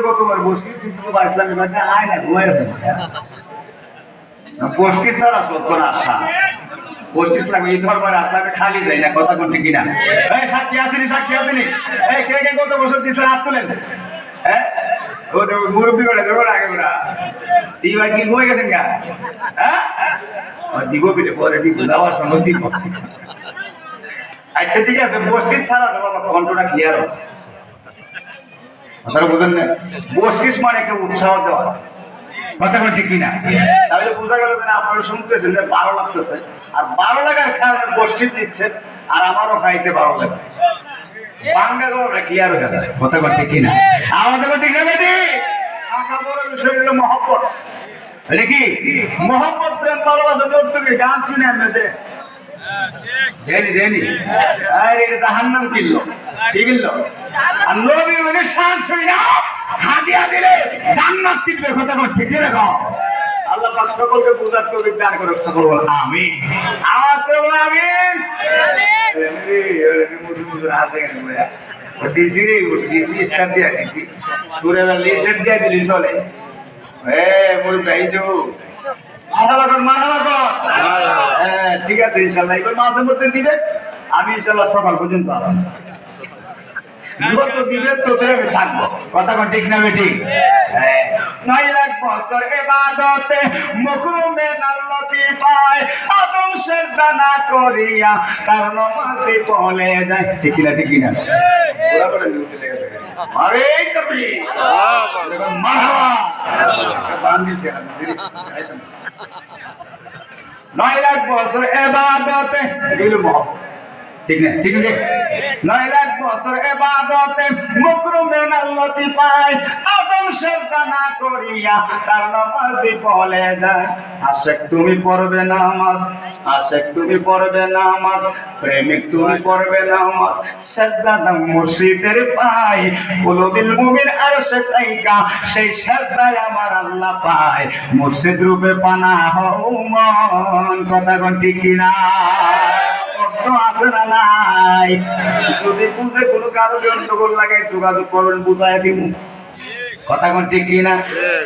কতবার বসি বাঁচলাম আয় না ঘুমাইছে পঁচিশ ছাড়া সত্তর আশা 25 লাখ এই ধরবার আসলে খালি যাই না কথা কোন ঠিক কিনা এই সাক্ষী আসেনি এই কে কত বছর দিছে হাত তোলেন হ্যাঁ ও মুরব্বি করে দেবো আগে ওরা এইবার কি ঘুমাই গেছেন গা হ্যাঁ দিব বিলে পরে দিব যাওয়ার সময় দিব আচ্ছা ঠিক আছে 25 ছাড়া দেবো কন্ট্রোলটা ক্লিয়ার হবে আপনারা বুঝেন না 25 মানে একটা উৎসাহ দেওয়া কথা বল ঠিক কিনা তাহলে বোঝা গেল যে আপনারা শুনতেছেন যে ভালো লাগতেছে আর ভালো লাগার কারণে 25 দিচ্ছেন আর আমারও খাইতে ভালো লাগে বাংলাগুলো ক্লিয়ার হয়ে যাবে কথা বল ঠিক কিনা আমাদের ঠিক হবে নি আঁকা বড় বিষয় হলো মহব্বত এটা কি মহব্বত প্রেম ভালোবাসা করতে গান শুনে আপনাদের দেনি আরে জাহান্নাম কিল্লো ঠিক কিল্লো আর নবী ওরে শান শুইনা হাদিয়া দিলে জান্নাত দিবে কথা বল ঠিক রাখো আল্লাহ পাক সকলকে বুঝার তৌফিক দান করুক সকল বল আমিন আওয়াজ করে বল আমিন ডিসি স্টার দিয়া ডিসি পুরো লিস্ট দিয়া দিলি চলে মোর ভাইজো মারহাবা কর, মারহাবা কর। হ্যাঁ, ঠিক আছে ইনশাআল্লাহ এবার মাঝে মধ্যে দিবে, আমি ইনশাআল্লাহ সকাল পর্যন্ত আছি। যত দিবে ততই আমি থাকবো। কথা কোন ঠিক না ঠিক? হ্যাঁ। 9 লাখ বছর ইবাদতে মুকরুমে আল্লাহকে পায়, আদম সেজদা না করিয়া তার নামাজে পড়ে যায়। ঠিক কিনা ঠিক কিনা? পুরা করে নিচে লেগে যায়। আরে কবি মারহাবা বান্দি দেয়া সিরি 9 লাখ বছর ইবাদতে দিল মোহাম্মদ। ঠিক না ঠিক না? 9 লাখ বছর ইবাদতে মুকরুমে আল্লাহকে পায়, আদম সেজদা না করিয়া তার নামাজে পড়ে যায়। আশিক তুমি পড়বে নামাজ, আশিক তুমি পড়বে নামাজ, প্রেমিক তুমি পড়বে নামাজ, সেজদা দাও মুর্শিদের পায়, কুলুবিল মুমিন আরশে তাইকা সেই সেজদায় আমার আল্লাহ পায়, মুর্শিদ রূপে পানা হও মন। কথা কোন ঠিক কিনা? আছে না নাই? যদি বুঝে কোনো কারো গন্ডগোল লাগে যোগাযোগ করবেন, বুঝাই দিব। কথা কোন ঠিক কিনা?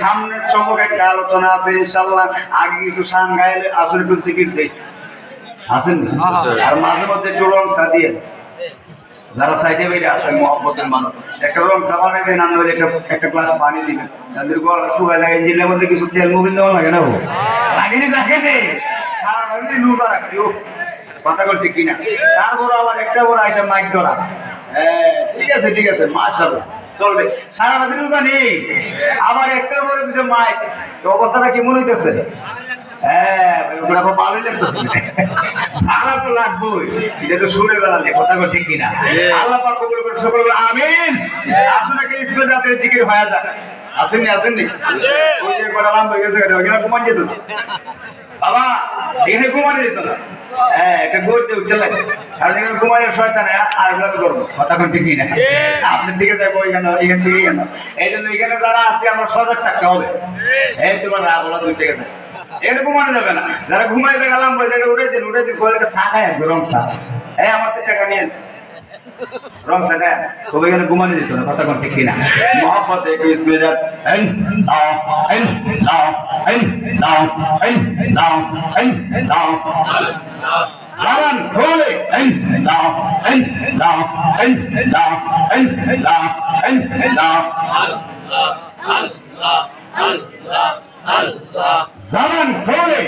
সামনের চমক একটা আলোচনা আছে ইনশাআল্লাহ। আগে কিছু শান গাইলে আসলে একটু জিকির দেই, আছেন আর মাঝে মধ্যে একটু রং চা দিয়ে যারা সাইডে বেরিয়ে আছেন মহব্বতের মানুষ একটা রং চা বানাই দেন, আমি একটা গ্লাস পানি দিবেন, তাদের গলা শুকায় লাগে, ইঞ্জিনের মধ্যে কিছু তেল মুভিন দেওয়া লাগে না? লাগেনি দেখে দে সারা লুজা রাখছি ও। কথা বল ঠিক কিনা? তারপর আবার একটা বড় আইসা মাইক ধরা। হ্যাঁ ঠিক আছে মাশাআল্লাহ চলবে, সারা দিন জানি। আবার একটা বড় দিছে মাইক, তো অবস্থাটা কেমন হইতেছে? হ্যাঁ ওটা খুব ভালোই লাগতেছে। ভালো তো লাগবেই, এটা তো সুরে বেড়ালে। কথা বল ঠিক কিনা? আল্লাহ পাক কবুল করে সকল আমিন। আসলে কি ইসলাম জাতের জিকির হয়ে যায়? আসেননি ওই যে করালাম হয়ে গেছে, ওখানে ঘুমান যেত না বাবা, এখানে ঘুমানো যেত না। হ্যাঁ একটা গড়তে উঠে লাগে, আর এখানে ঘুমানোর শয়তান আর ভাবে করবো। কথা কোন ঠিক না? আপনার দিকে যাবো এখানে, এখান থেকে কেন? এই জন্য এখানে যারা আছে আমরা সজাগ থাকতে হবে। এই তোমার বলা দুই থেকে যায়, এখানে ঘুমানো যাবে না। যারা ঘুমাই গেলাম ওই জায়গায় উঠেছেন ঘরে চা খায় রং চা। এই আমার তো টাকা নিয়ে রং চা খায়, তবে এখানে ঘুমানো যেত না। কথা কোন ঠিক কিনা? মোহাম্মদ একটু স্কুলে যান। Lawan khole Zaman khole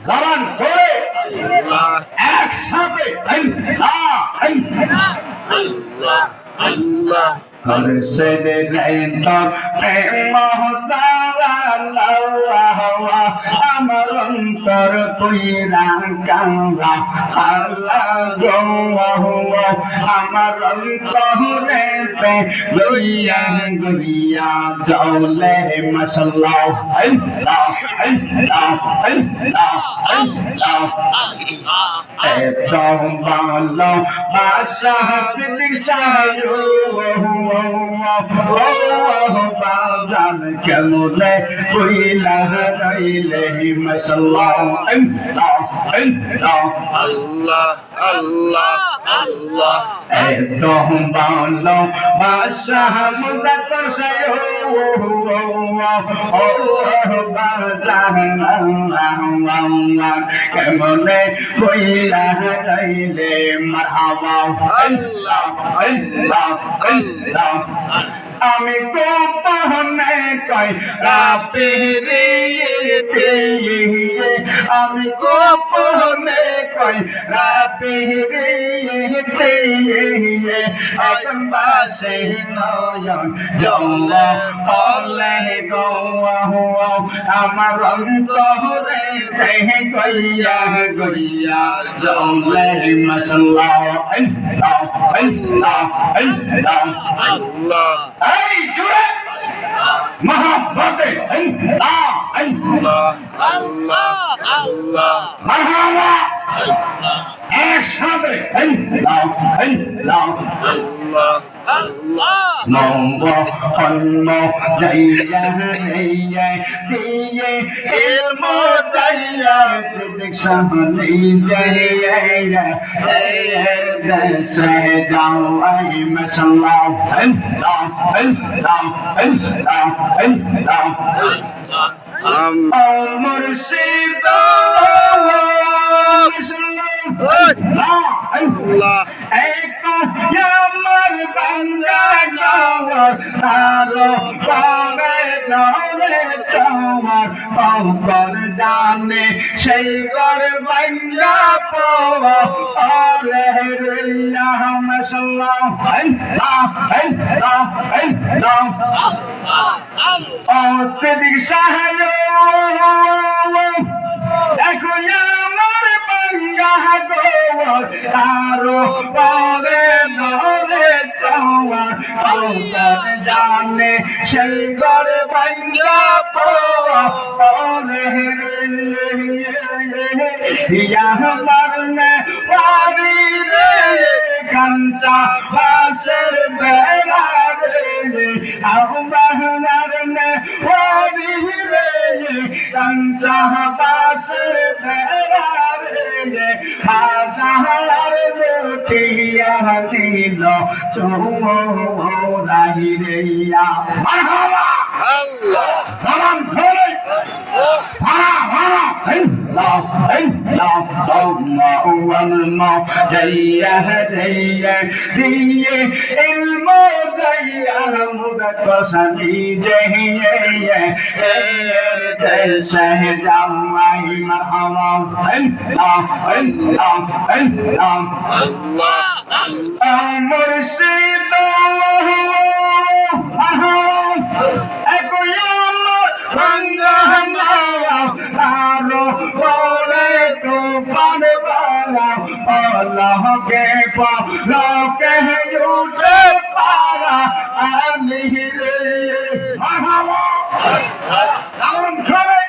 Zaman khole একসাথে Arşed reyndan আমার অন্তর কইরা কাঙ্গা আল্লাহ আমার অন্তরে লইয়া গইয়া চলে মাশাআল্লাহ আল্লাহ আল্লাহ আল্লাহ আল্লাহ এত ভালো বাসা সিদ্দিক সাহেব বাজান কেমনে কইলা রাইলে মাশাআল্লাহ আল্লাহ আল্লাহ আল্লাহ আল্লাহ আল্লাহ এত ভালো বাসা মুজাক্কর সাহেব বাজান কেমনে কইলা রাইলে মারহাবা আল্লাহ আল্লাহ আল্লাহ আমি গোপনে কই রাপিরিতে আমি গোপনে কই রাপিরিতে এখন বাসে নয়ন জল পলে গো আমার অন্তরে দেহে গইয়া গইয়া জলে মাশাআল্লাহ আল্লাহ আল্লাহ আল্লাহ আল্লাহ এই জুড়ে মহাব্বতে আল্লাহ আল্লাহ আল্লাহ আল্লাহ মারহাবা একসাথে আল্লাহ আল্লাহ আল্লাহ আল্লাহ নব অন্ন যাইয়া যাইয়া দিয়ে ইলম যাইয়া सहनी जय से जाओ मसल्ला मुर्शिद আল্লাহ एक यमर बंगा जावर तारो पावे नरे चावर पावर जाने সেই কর বंगा পাওয়া আরে রিয়া মাশাআল্লাহ সিদ্দিক সাহেব দেখো আমার বंगा গোর তারো পরে নরে সওয়ার পাওয়ার জানে সেই ঘর বंगा পাওয়া আরে রিয়া মারনে পারি রে কাঞ্চা বাসের বেলা রে আমার নে পারি রে কাঞ্চা বাসের বেলা রে হাজার রুটিয়া দিল চৌরাহি রে মারহাবা আল্লাহ সালাম ধরে ভাড়া ভাড়া মুর্শিদ তারো পরে তুফান বালা আল্লাহ কে পালকে উঠে পারা আমি রে মারহাবা সালাম করে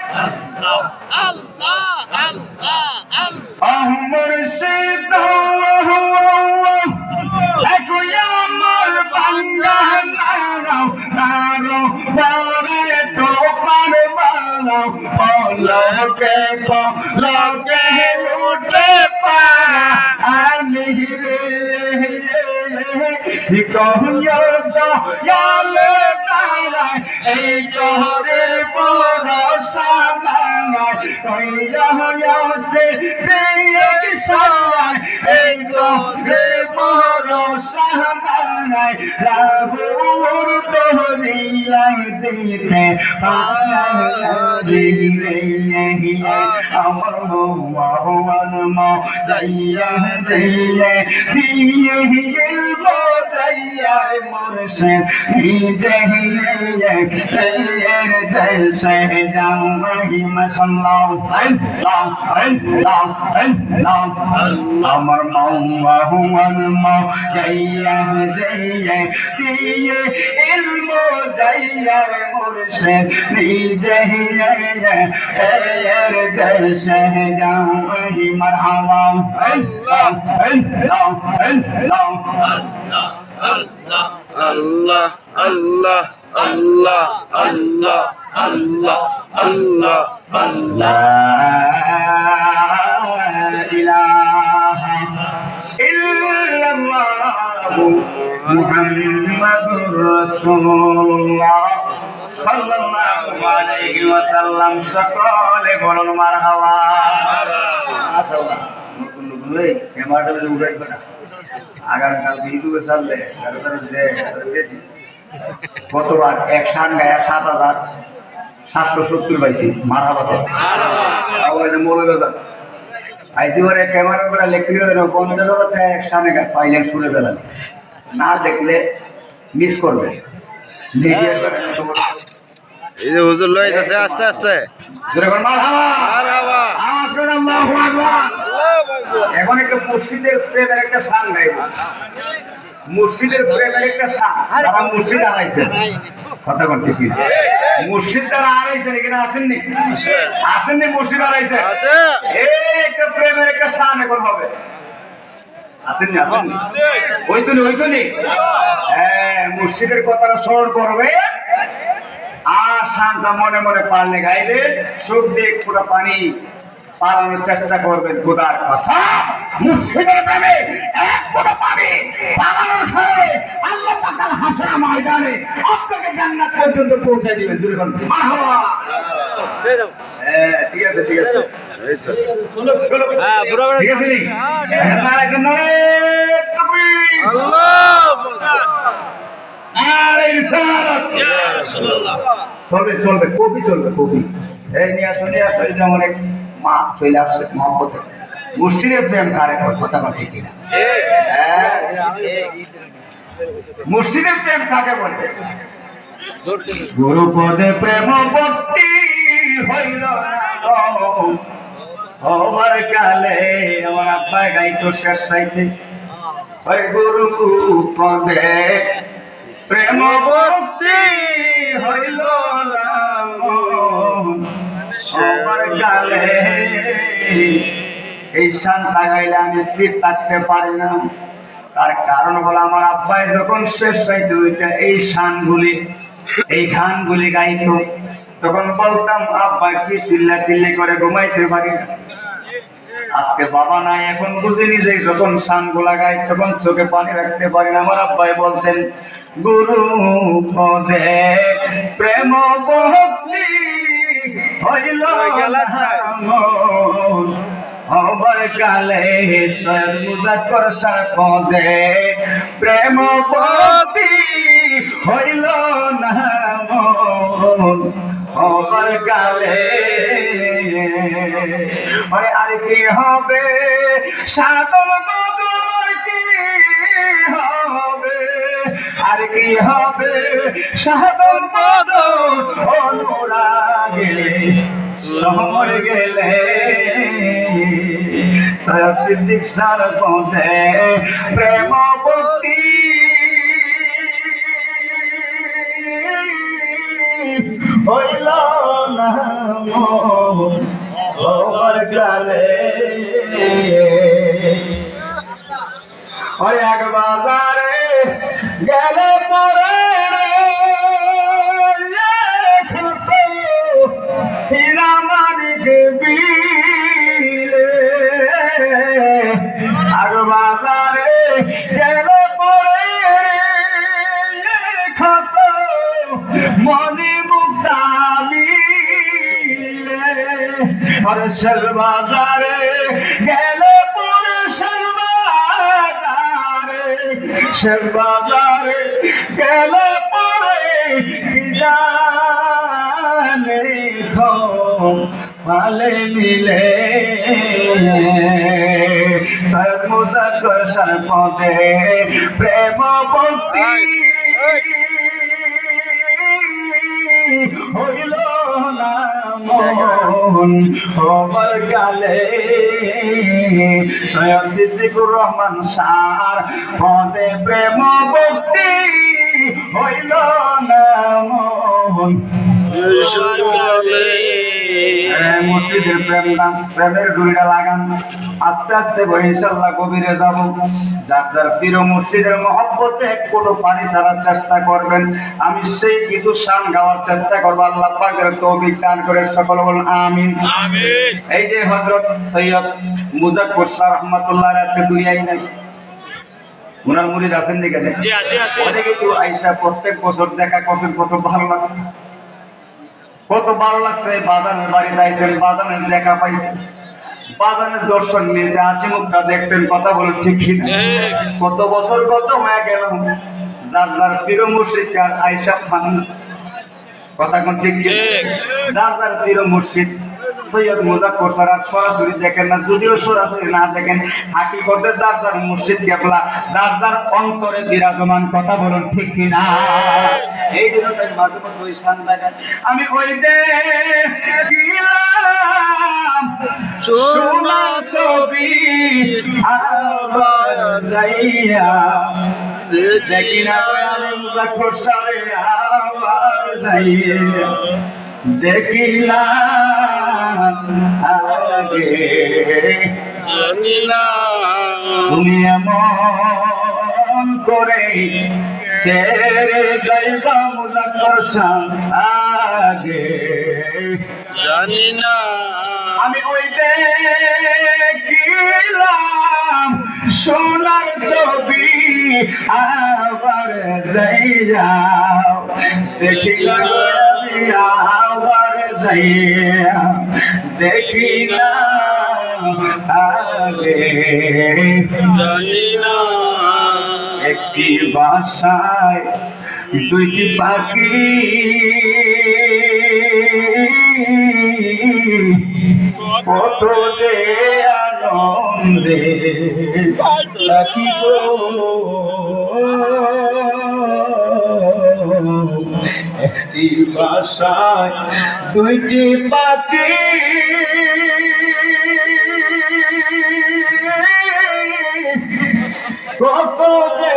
মুর্শিদ আমার বাংলা নাও তারো পরে তুফান বালা লকে লকে উঠে পারা আমি রে কহিও জয়ালে তারায় এই তোরে ভরসা নাই কহিও সে দিয়ে সারায় এই তোরে ভরসা নাই রাহুর তোরিয়াই দিতে পারি রে আমার ভগবান মা যাইয়া দিয়ে দিয়ে মোদাইয়া মোরশে নিজে এর দেশে যাওয়াই মাশাআল্লাহ আমার ভগবান মা যাইয়া দিয়ে দিয়ে ইলমো যাইয়া মোরশে নিজে এর দেশে যাওয়াই মারহাবা আল্লাহ আল্লাহ আল্লাহ আল্লাহ আল্লাহ আল্লাহ আল্লাহ আল্লাহ লা ইলাহা ইল্লাল্লাহ মুহাম্মাদুর রাসূলুল্লাহ সাল্লাল্লাহু আলাইহি ওয়াসাল্লাম সকলে বলুন মারহাবা মাশাআল্লাহ নতুন নতুন এই ক্যামেরাটা উড়াইবে না আগামীকাল ইউটিউবে ছাড়লে কতবার এক সান গায়ে ৭,৭৭৭ পাইছি মারহাবাতে মনে বেলা আইসি ওরে ক্যামেরা করে লেখছিল ৫০,০০০ এক সানে পাইলেন শুনে পেলেন না দেখলে মিস করবে এই যে হুজুর লইতেছে আস্তে আস্তে মারহাবা এখন একটা মসজিদের প্রেমের একটা সান গাইব মসজিদের প্রেমের একটা সান যারা মসজিদ আড়াইছেন কথা বলতে কি মসজিদ যারা আড়াইছেন এখানে আসেননি আসেননি মসজিদ আড়াইছে এই একটা প্রেমের একটা সান এখন হবে আসেননি আসেননি ওইখানে হ্যাঁ মসজিদের কথাটা স্মরণ করবে আর শানটা মনে মনে পারলে গাইলে চোখ দিয়ে পুরো পানি পালানোর চেষ্টা করবেন খোদার কসম মুর্শিদের প্রেমে এক ফোঁটা পানি পালানোর কারণে আল্লাহ পাক কাল হাসরের ময়দানে আপনাকে জান্নাত পর্যন্ত পৌঁছে দিবেন। জোরে বলুন মারহাবা। ঠিক আছে ঠিক আছে এই তো চলো চলো ঠিক আছে নি নারে তাকবীর আল্লাহ নারে রিসালাত ইয়া রাসূলুল্লাহ চলবে চলবে কপি চলবে কপি এই নিয়ে আসো এই যে অনেক মা চলে আসছে মহব্বতে মুর্শিদের প্রেম কারে কথা ঠিক কিনা হ্যাঁ মুর্শিদের প্রেম কাকে বলে গুরুপদে প্রেম ভক্তি হইল আমার কালে আমার আব্বা গাইতো শেষ সাইতে ওই গুরুপদে প্রেম ভক্তি হইল আমার কালে এই শান্তা গাইলে আমি স্থির থাকতে পারি না। তার কারণ হলো আমার আব্বাই যখন শেষ চাইতে ওইটা এই শানগুলি এই গানগুলি গাইতো তখন বলতাম আব্বা কি চিল্লা চিল্লি করে ঘুমাইতে পারি না। আজকে বাবা নাই এখন বুঝিনি যে যখন শানগুলা গাই তখন চোখে পানি রাখতে পারি না। আমার আব্বাই বলতেন গুরু পদে প্রেম ভক্তি হইল আমার কালে সর্বদাকর পদে প্রেম ভক্তি হইল না আমার কালে আর কি হবে সাধন বদল কি হবে আর কি হবে সাধন বদল অনুরাগে সময় গেলে সিদ্দিক সার পদে প্রেম ভক্তি হইল না আমার কালে ওই এক বাজারে গেলে পরে হীরা মানিক বিলে এক বাজারে গেলে পরে ক্ষত মনে মুক্তামি আরে সর্বাজারে গেলে পরে সর্বাজারে গেলে পরে জানে ভালে মিলে সর্বদাকর পদে প্রেম ভক্তি হইল না মন আমার গালে সৈয়দ সিদ্দিকুর রহমান সার পদে প্রেম ভক্তি হইল না মন মসজিদের প্রেমের ডুরিটা লাগান আস্তে আস্তে বই ইনশাল্লাহ গভীরে যাব। যার যার প্রিয় মসজিদের মহব্বতে এক ফোঁটা পানি ছাড়ার চেষ্টা করবেন। আমি সেই কিছু শান গাওয়ার চেষ্টা করবো। আল্লাহ পাকের তৌফিক দান করে সকল বলুন আমিন আমিন। এই যে হযরত সৈয়দ মুজাফফর শাহ রহমাতুল্লাহ আজকে দুনিয়ায় নাই, ওনার মুরিদ আছেন যেখানে অনেকে তো আইসা প্রত্যেক বছর দেখা করতেন, কত ভালো লাগছে কত ভালো লাগছে। বাজানের বাড়িতে আইছেন, বাজানের দেখা পাইছেন, বাজানের দর্শন নিয়েছে, হাসি মুখটা দেখছেন, কথা বলেন ঠিক কি কত বছর কত হয়ে গেল যার যার প্রিয় মুর্শিদ আইসা পান কথা কোন ঠিক যার যার প্রিয় মুর্শিদ সৈয়দ মুজাফফর স্যার সরাসরি দেখেন না, যদিও সরাসরি না দেখেন হাকিকতে যার যার মুর্শিদ কেবলা যার যার অন্তরে বিরাজমান, কথা বলুন ঠিক কিনা। এই জন্য তাই মাঝে মধ্যে ওই শান লাগায় আমি ওই দেখিলাম সোনা ছবি আবার যাইয়া দেখি না মুজাফফর স্যার আবার যাইয়া দেখিলাম আগে জানি না তুমি এমন করে ছেড়ে যাইবা মুজাফফর শাহ আগে জানি না আমি ওই দেখিলাম সোনার ছবি আবার যাইয়া দেখি না আমি আবার যাইয়া দেখি না আগে জানি না একটি বাসায় দুইটি পাখি কত যে আনন্দে থাকি গো একটি বাসায় দুইটি পাখি কত যে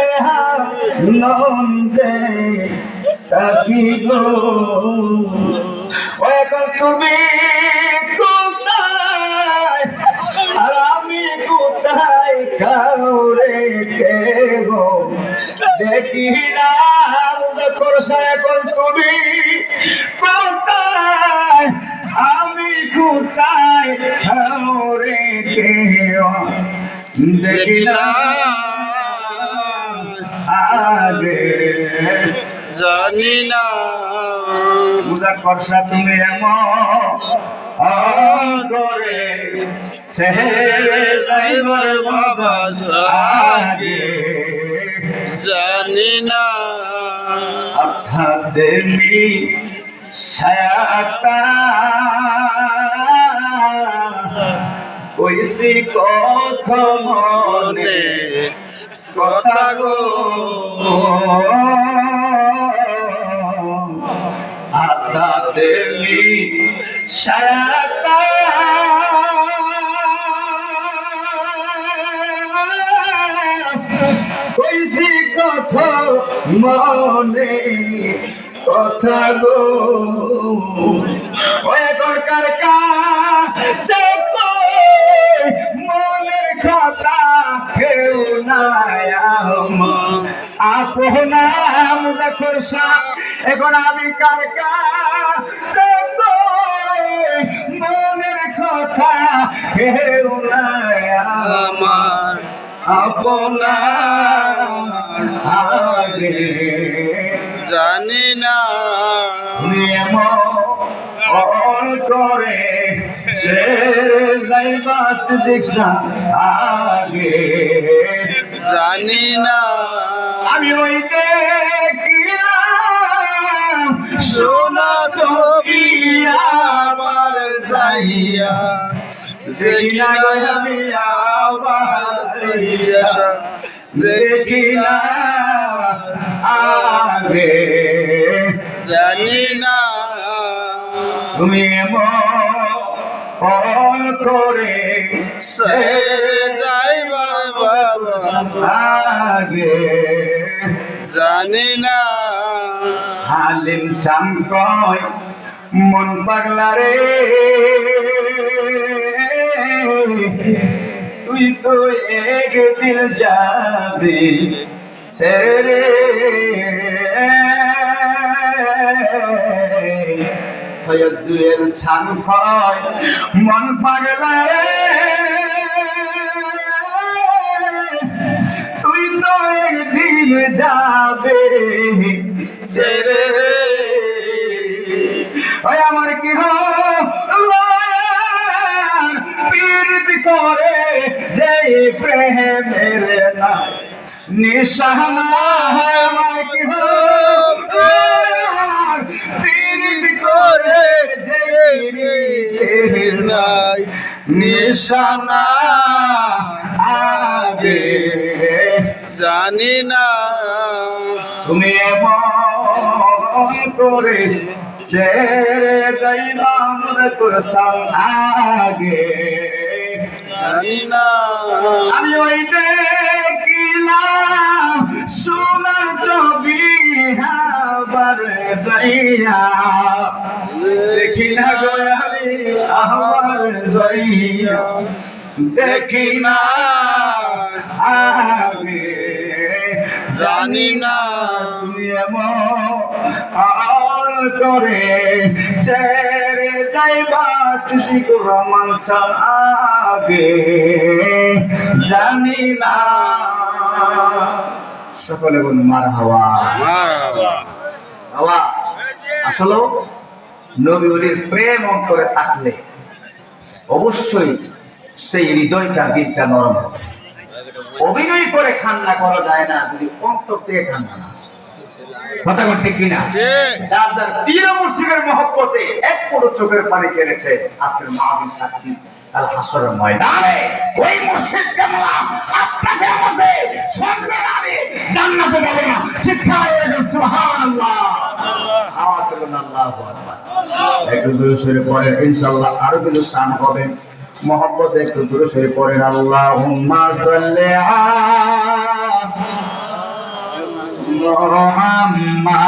আনন্দে থাকি গো ও এখন তুমি কোথায় আর আমি কোথায় কাউরে কেহ দেখি না করছে এখন তুমি কোথায় আমি কোথায় কাউরে কেহ দেখি না আগে জানি না পূজা করছা তুমি এমন করে ছেড়ে যাইবার বাবা আগে জানি না অর্থাৎ দেবী ছায়াটা কইছি কথা মনে কথা গো আতা দেবী ছায়াটা কইছি কথা মনে কথা গো ওই দরকার কাছে মনের কথা কেউ নাই আপনার দেখছা এখন আমি কার কাছে মনের কথা কেউ নাই আমার আপনার আগে জানি না অন করে সে যাইবাস দেখছা আগে জানি না আমি ওই দেখিলাম সোনা ছবি আবার যাইয়া দেখি না আমি আবার আশা দেখি না আগে জানি না তুমি এমন করে ছেড়ে যাইবার বাবা আগে জানি না হালিম চাম কয় মন পাগলা রে তুই তো একদিন যাবি ছেড়ে সৈয়দুয়ের ছান কয় মন পাগলা রে তুই তো একদিন যাবে ছেড়ে রে ওই আমার কি পীড়িত করে যে প্রেমের নাই নিশানা আমার কি পীড়িত করে যে প্রেমের নাই নিশানা আগে জানি না তুমি এমন করে ছেড়ে যাইলাম তোর আগে জানি না আমি ওই দেখিলাম সোনার ছবি আবার যাইয়া দেখি না গো আমি আবার যাইয়া দেখি না আগে জানি না তুমি এমন করে ছেড়ে যাইবা সিদ্দিকুর রহমান স্যার আগে জানি না। সকলে বলুন মারহাবা। মারহাবা। বাবা আসলে নবী ওলির প্রেম অন্তরে থাকলে অবশ্যই সেই হৃদয়টা দিলটা নরম হবে। অভিনয় করে কান্না করা যায় না যদি অন্তর থেকে কান্না না আসে। কথা বল ঠিক কিনা? যার যার পীর মুর্শিদের মহব্বতে এক ফোঁটা চোখের পানি ছেড়েছে আজকের মাহফিল সাক্ষী কাল হাসরের ময়দানে ওই মুর্শিদ কেবলা আপনাকে আমাদের স্বর্গের আরে জান্নাতে যাবে না। চিৎকার করে সুবহানাল্লাহ। আওয়াজ করুন আল্লাহু আকবার। একটু দূরে সরে পড়ে ইনশাআল্লাহ আরো কিছু শান হবে। মহব্বত একটু দূরে সরে পড়েন আল্লাহুম্মা সাল্লি আলা মুহাম্মাদ।